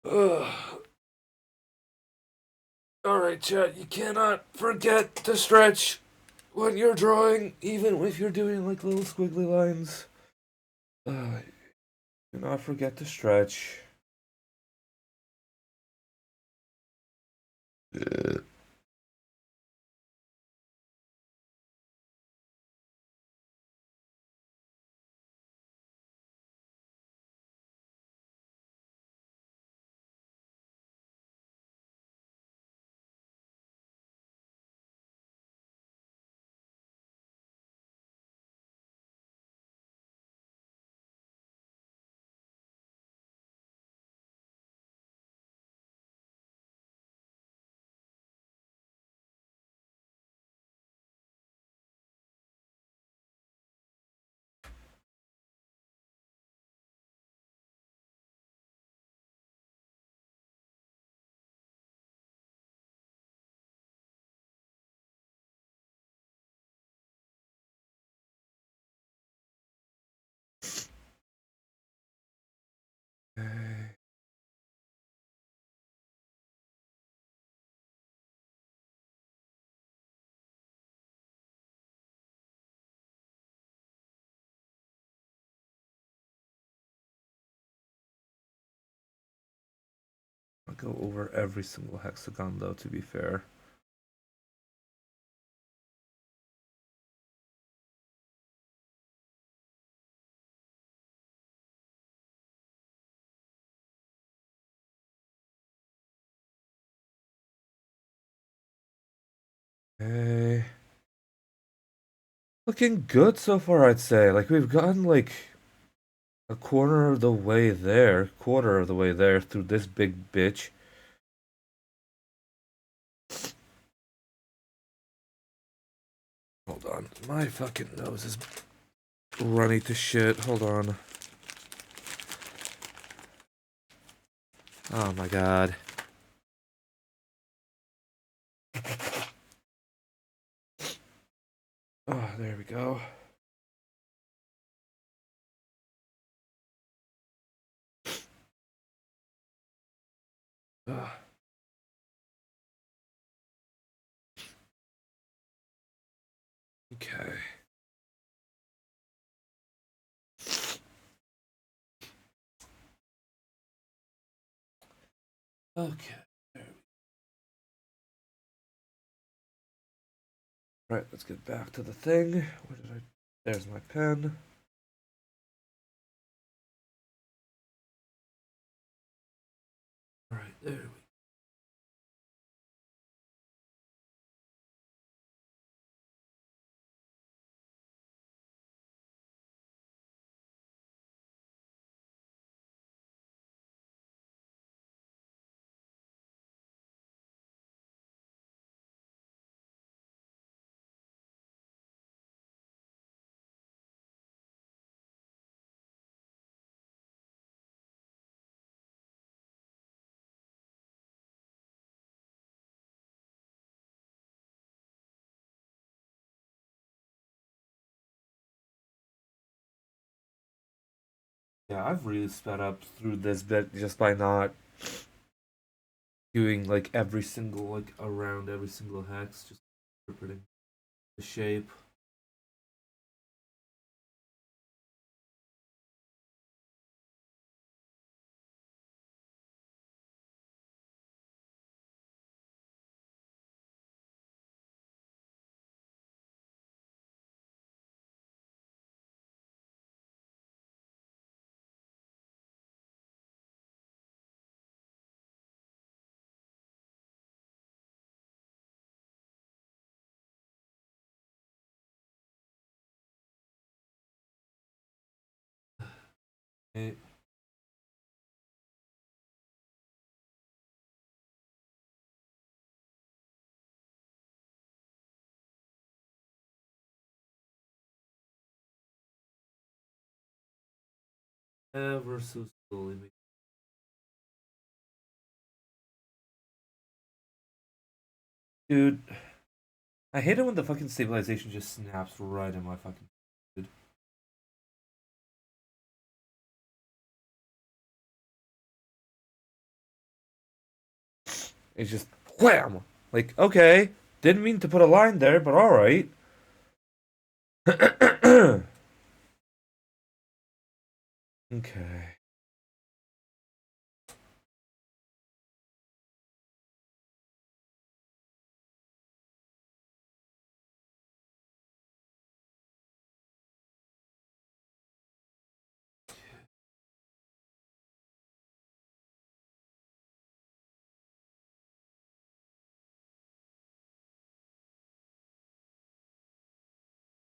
Ugh. All right, chat. You cannot forget to stretch when you're drawing, even if you're doing like little squiggly lines. Do not forget to stretch. Okay. I'll go over every single hexagon though, to be fair. Okay. Looking good so far, I'd say. Like we've gotten like a quarter of the way there through this big bitch. Hold on. My fucking nose is runny to shit. Hold on. Oh my god. Oh, there we go. Ah, okay. Okay. Right, let's get back to the thing. Where did I? There's my pen. All right, there we Yeah, I've really sped up through this bit just by not doing like every single like around every single hex, just interpreting the shape. Eh, ever so slowly. Dude, I hate it when the fucking stabilization just snaps right in my fucking. Dude. It's just wham! Like, okay, didn't mean to put a line there, but alright. Okay.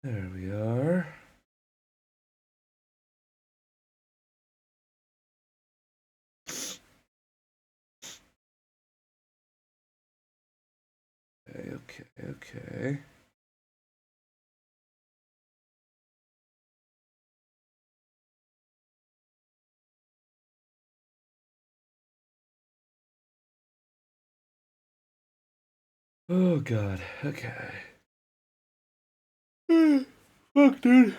There we are. Okay, okay, okay. Oh god, okay. Fuck, dude.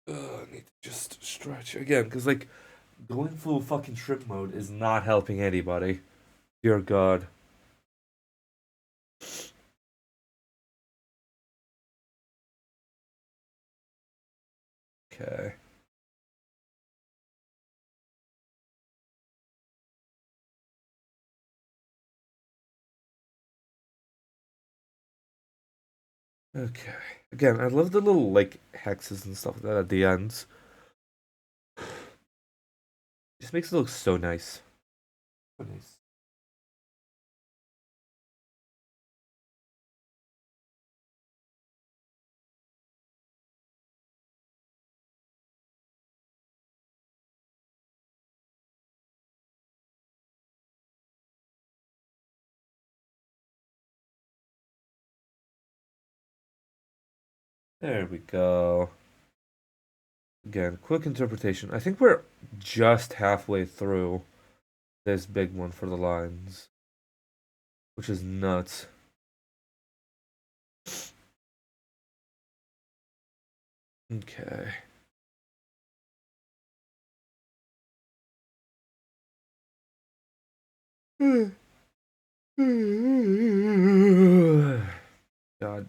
I need to just stretch again, because, like, going full fucking shrimp mode is not helping anybody. Dear God. Okay. Okay. Again, I love the little, like, hexes and stuff like that at the ends. Just makes it look so nice. So nice. There we go. Again, quick interpretation. I think we're just halfway through this big one for the lines, which is nuts. Okay. God.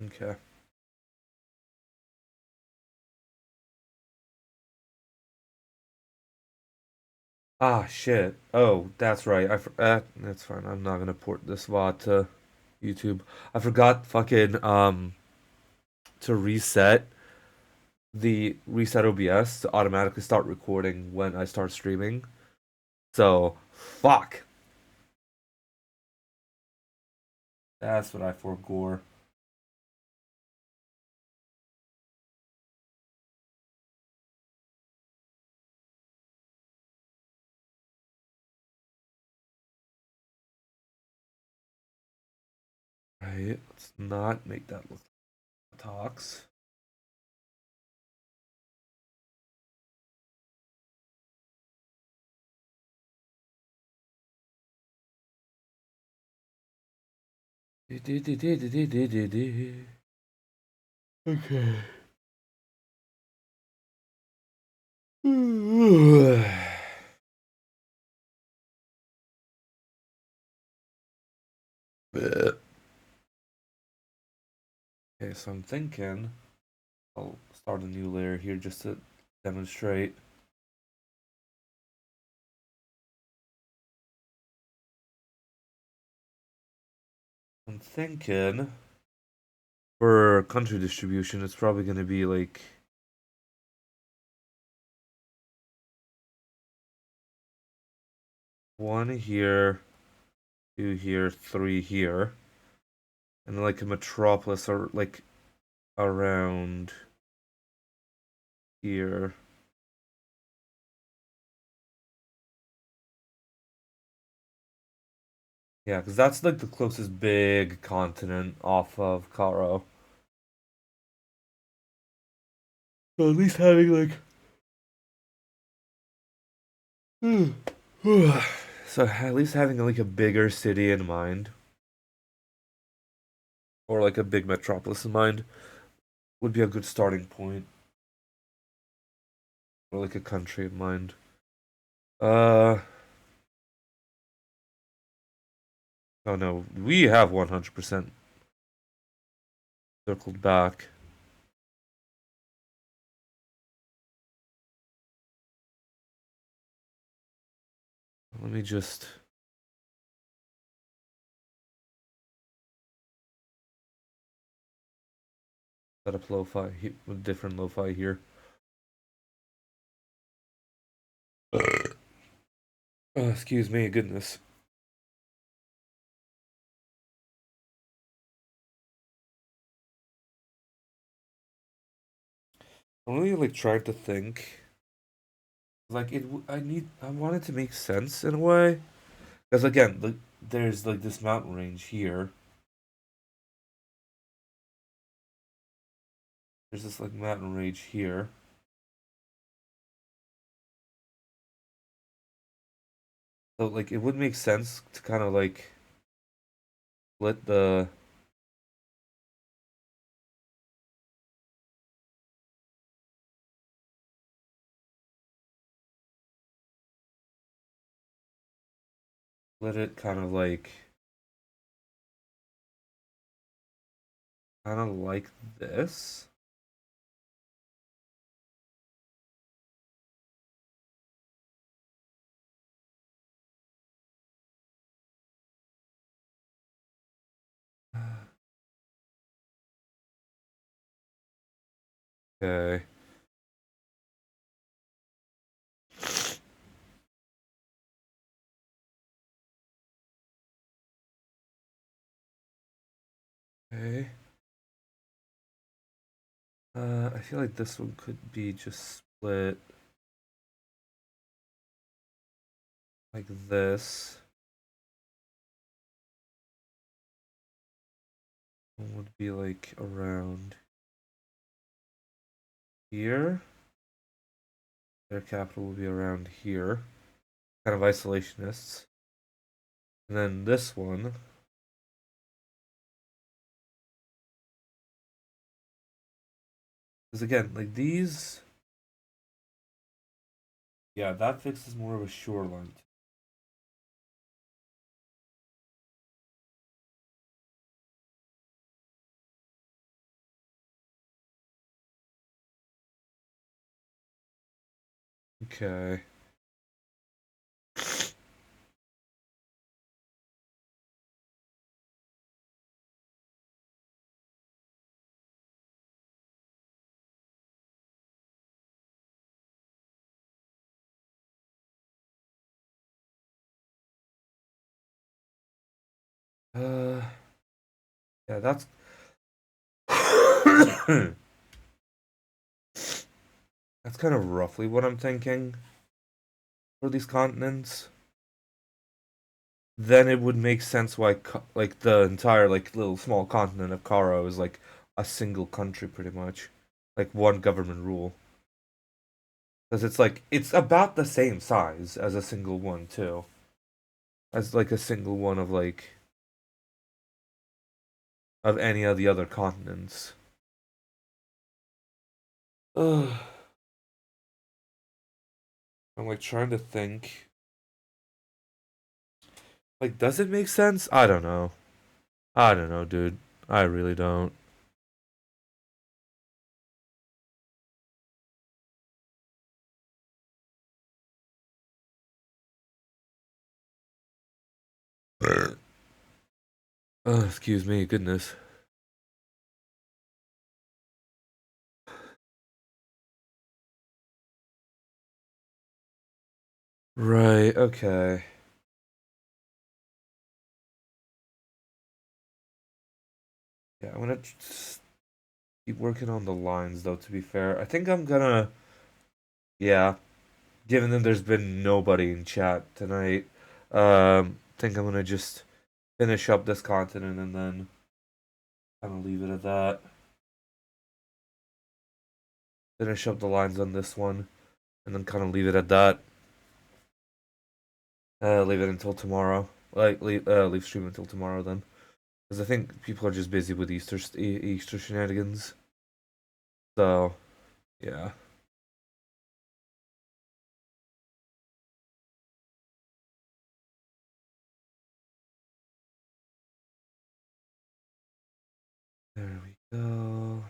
Okay. Ah, shit. Oh, that's right. That's fine. I'm not gonna port this VOD to YouTube. I forgot fucking to reset OBS to automatically start recording when I start streaming. So, fuck. That's what I forgore. Right. Let's not make that look like talks. Okay. Okay, so I'm thinking I'll start a new layer here just to demonstrate. I'm thinking for country distribution, it's probably going to be like one here, two here, three here, and then like a metropolis or like around here. Yeah, because that's like the closest big continent off of Karo. So at least having like so at least having like a bigger city in mind or like a big metropolis in mind would be a good starting point or like a country in mind. Uh oh no, we have 100% circled back. Let me just set up lo-fi with different lo-fi here. Excuse me, goodness. I'm really like trying to think. Like I want it to make sense in a way. Because again, there's like this mountain range here. There's this like mountain range here. So like it would make sense to kind of like split the split it kind of like this. Okay. Okay. I feel like this one could be just split like this. One would be like around here. Their capital would be around here. Kind of isolationists. And then this one. Because again, like these. Yeah, that fixes more of a shoreline. Okay. Uh, yeah, that's that's kind of roughly what I'm thinking for these continents. Then it would make sense why like the entire like little small continent of Karo is like a single country pretty much, like one government rule. Because it's like it's about the same size as a single one too, as like a single one of any of the other continents. Ugh. I'm like trying to think. Like, does it make sense? I don't know. I don't know, dude. I really don't. Excuse me, goodness. Right, okay. Yeah, I'm gonna just keep working on the lines, though, to be fair. I think I'm gonna, yeah, given that there's been nobody in chat tonight, think I'm gonna just finish up this continent and then kind of leave it at that. Finish up the lines on this one and then kind of leave it at that. Leave it until tomorrow. Like, leave stream until tomorrow then. Because I think people are just busy with Easter shenanigans. So, yeah. There we go.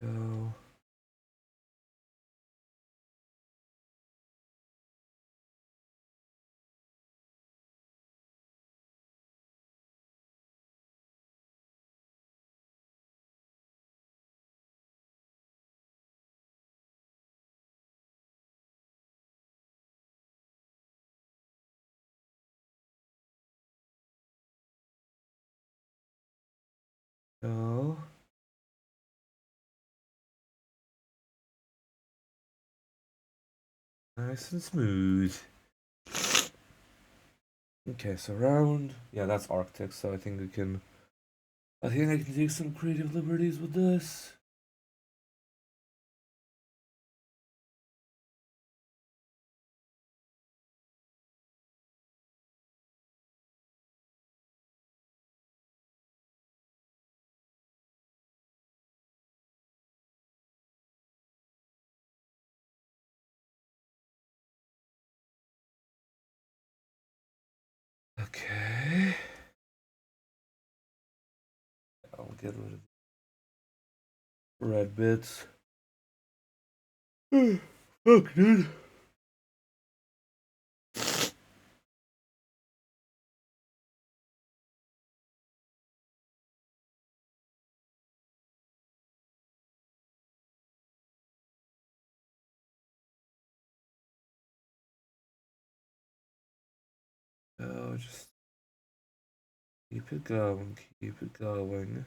Go. Go. Nice and smooth. Okay, so round. Yeah, that's Arctic, so I think we can. I think I can take some creative liberties with this. Okay. I'll get rid of red bits. Fuck, dude. Oh, just keep it going, keep it going.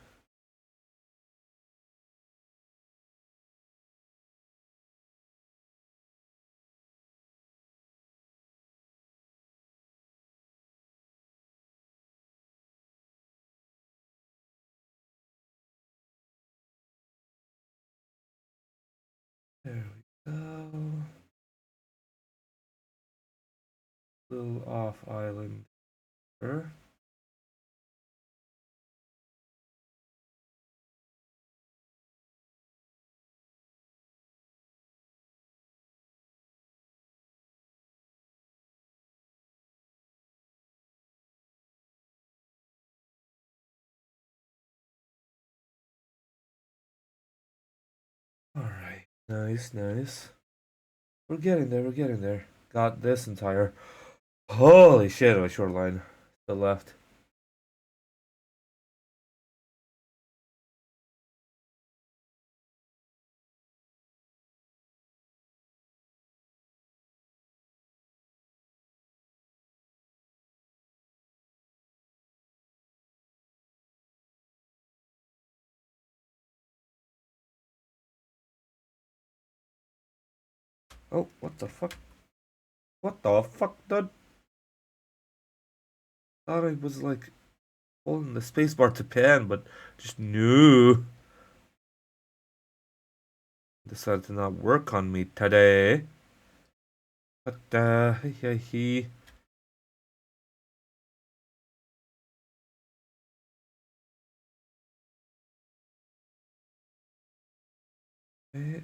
There we go. Little off island. Alright, nice, nice. We're getting there, we're getting there. Got this entire. Holy shit, my shoreline. The left. Oh, what the fuck? What the fuck, dude? Thought I was like holding the spacebar to pan, but just no. Decided to not work on me today. But he Okay.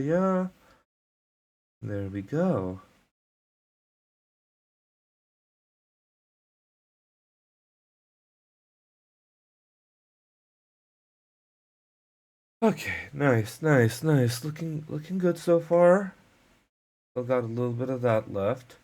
Yeah. There we go. Okay, nice. Looking good so far. Still got a little bit of that left.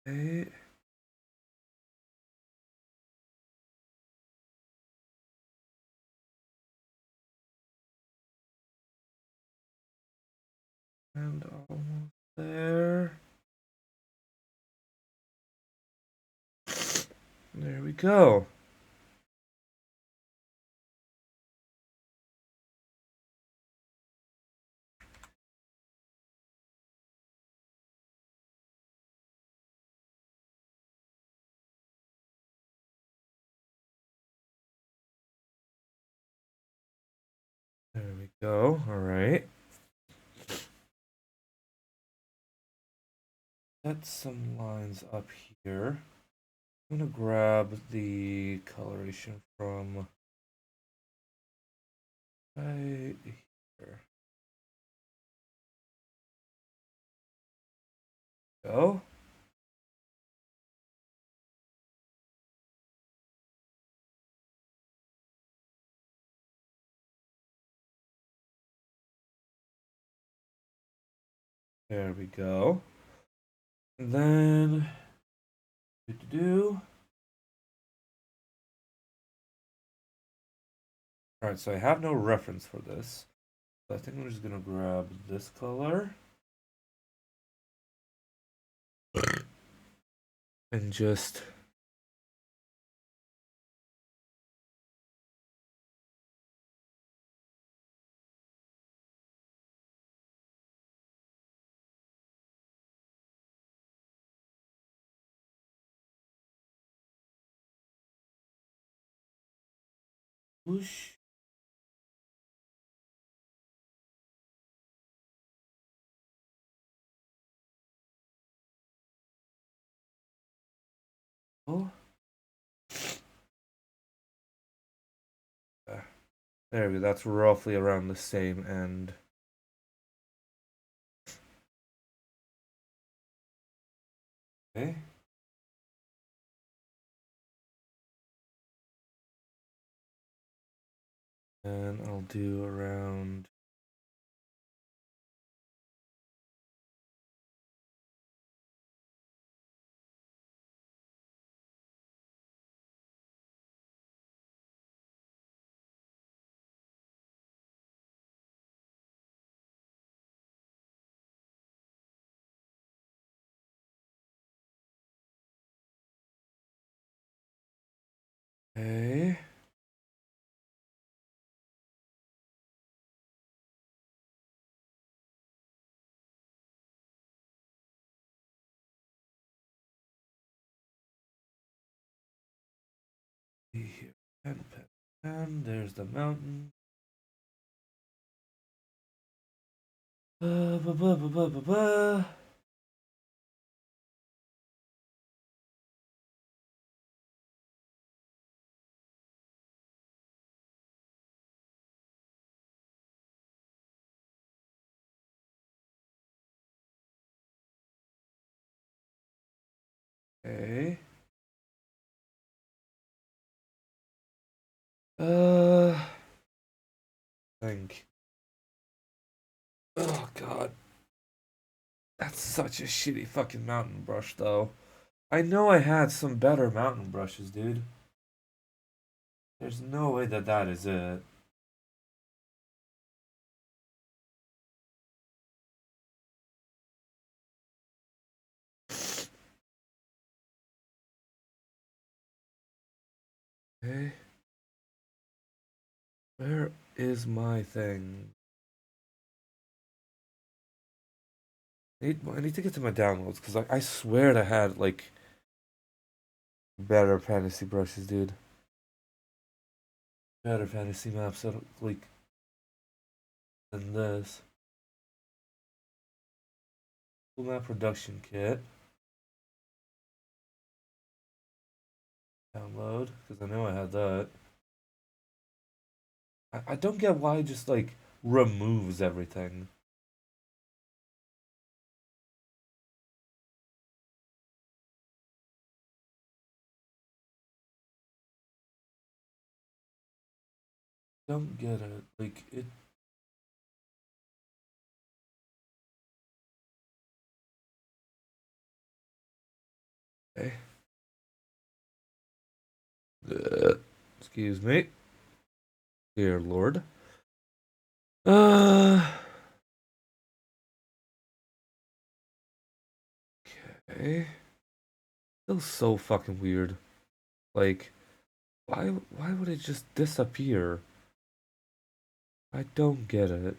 Okay. And almost there. There we go. There we go. All right. Set some lines up here. I'm gonna grab the coloration from right here. Go. There we go. And then do. All right, so I have no reference for this. So I think I'm just gonna grab this color and just whoosh. Oh, there we go. That's roughly around the same end. Okay. And I'll do around. Okay. See here. Pen. There's the mountain. Ba, ba, ba, ba, ba, ba. Okay. think. Oh god, that's such a shitty fucking mountain brush though. I know I had some better mountain brushes, dude. There's no way that that is it. Okay, where is my thing? I need to get to my downloads because I swear I had like better fantasy brushes, dude. Better fantasy maps like than this. Full map production kit. Download because I know I had that. I don't get why it just like removes everything. Don't get it. Like it. Okay. Excuse me, dear Lord. Uh. Okay. Feels so fucking weird. Like, why would it just disappear? I don't get it.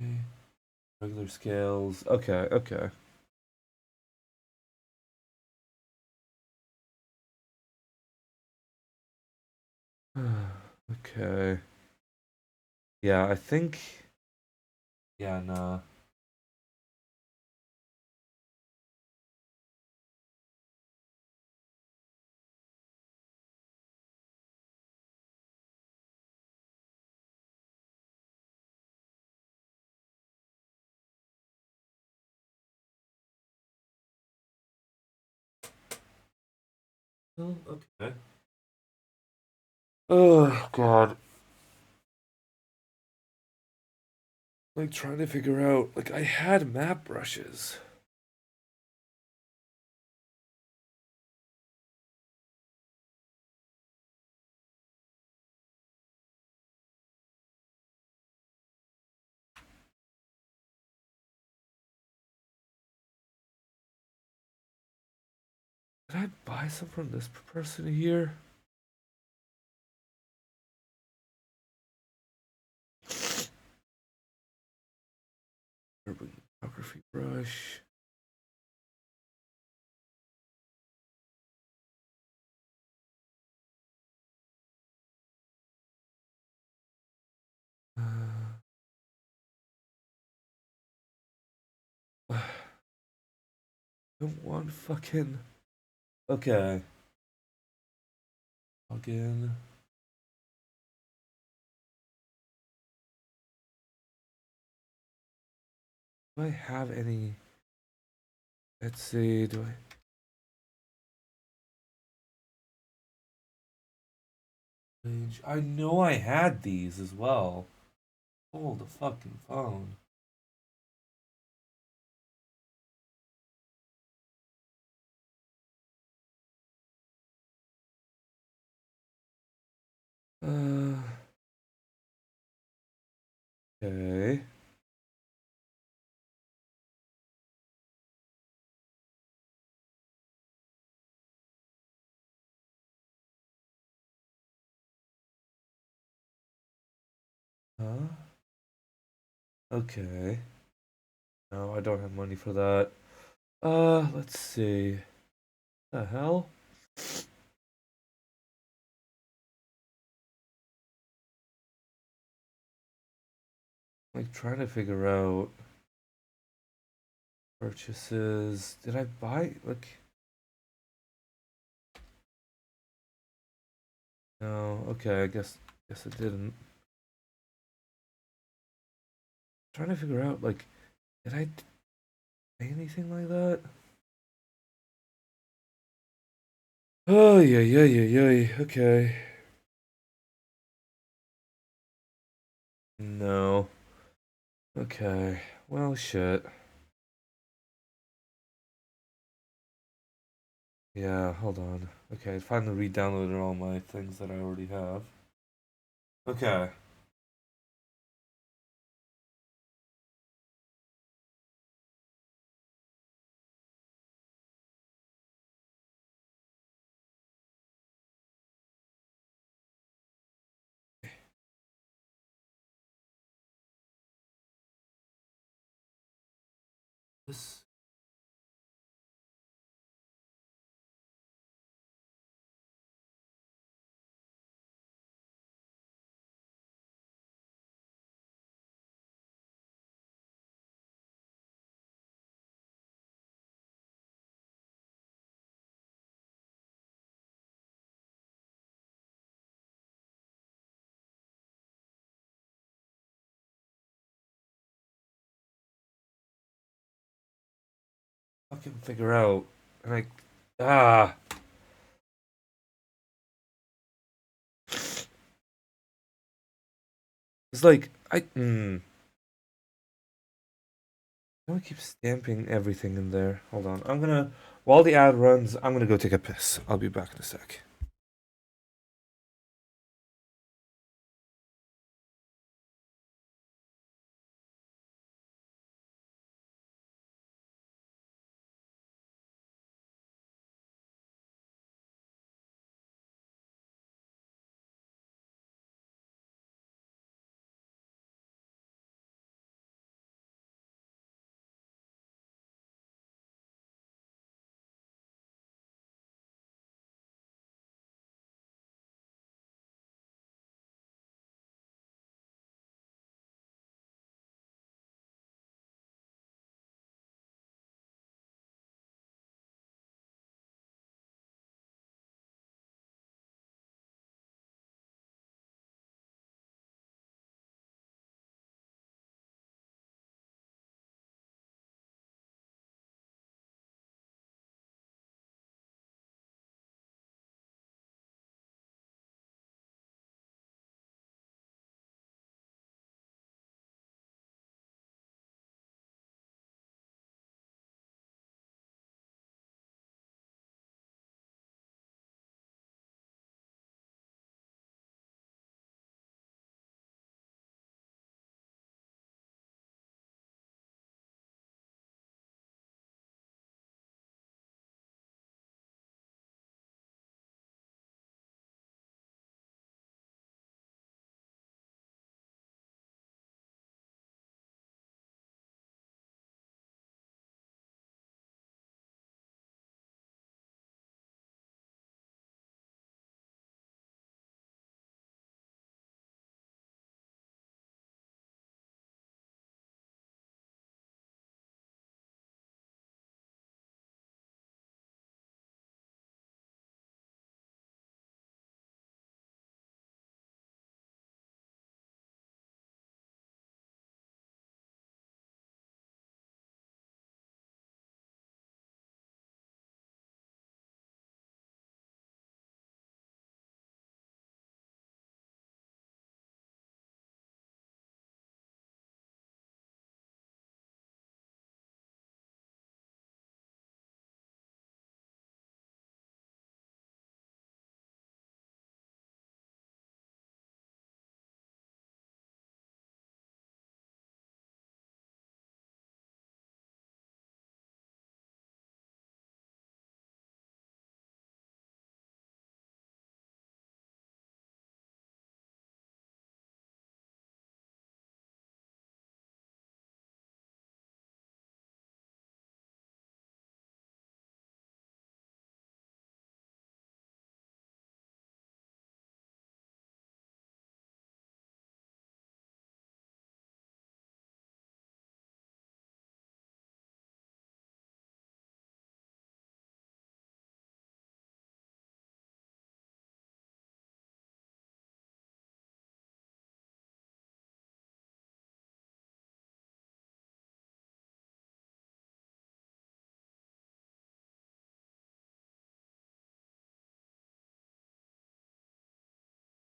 Okay. Regular scales. Okay, okay. Okay. Yeah, I think. Yeah, nah. Oh, okay. Oh God. Like trying to figure out. Like I had map brushes. Did I buy some from this person here? Urban photography brush. I don't want fucking. Okay. Again. Do I have any? Let's see. Do I? I know I had these as well. Hold the fucking phone. Uh. Okay. Huh? Okay. No, I don't have money for that. Let's see. The hell? Like trying to figure out purchases. Did I buy like no, okay, I guess I didn't. Trying to figure out like did I buy anything like that? Oh, yeah, yeah, yeah, yeah. Okay. No. Okay. Well, shit. Yeah, hold on. Okay, I finally re-downloaded all my things that I already have. Okay. This. Fucking figure out. And I. Ah. It's like. I. I don't keep stamping everything in there. Hold on. I'm gonna. While the ad runs, I'm gonna go take a piss. I'll be back in a sec.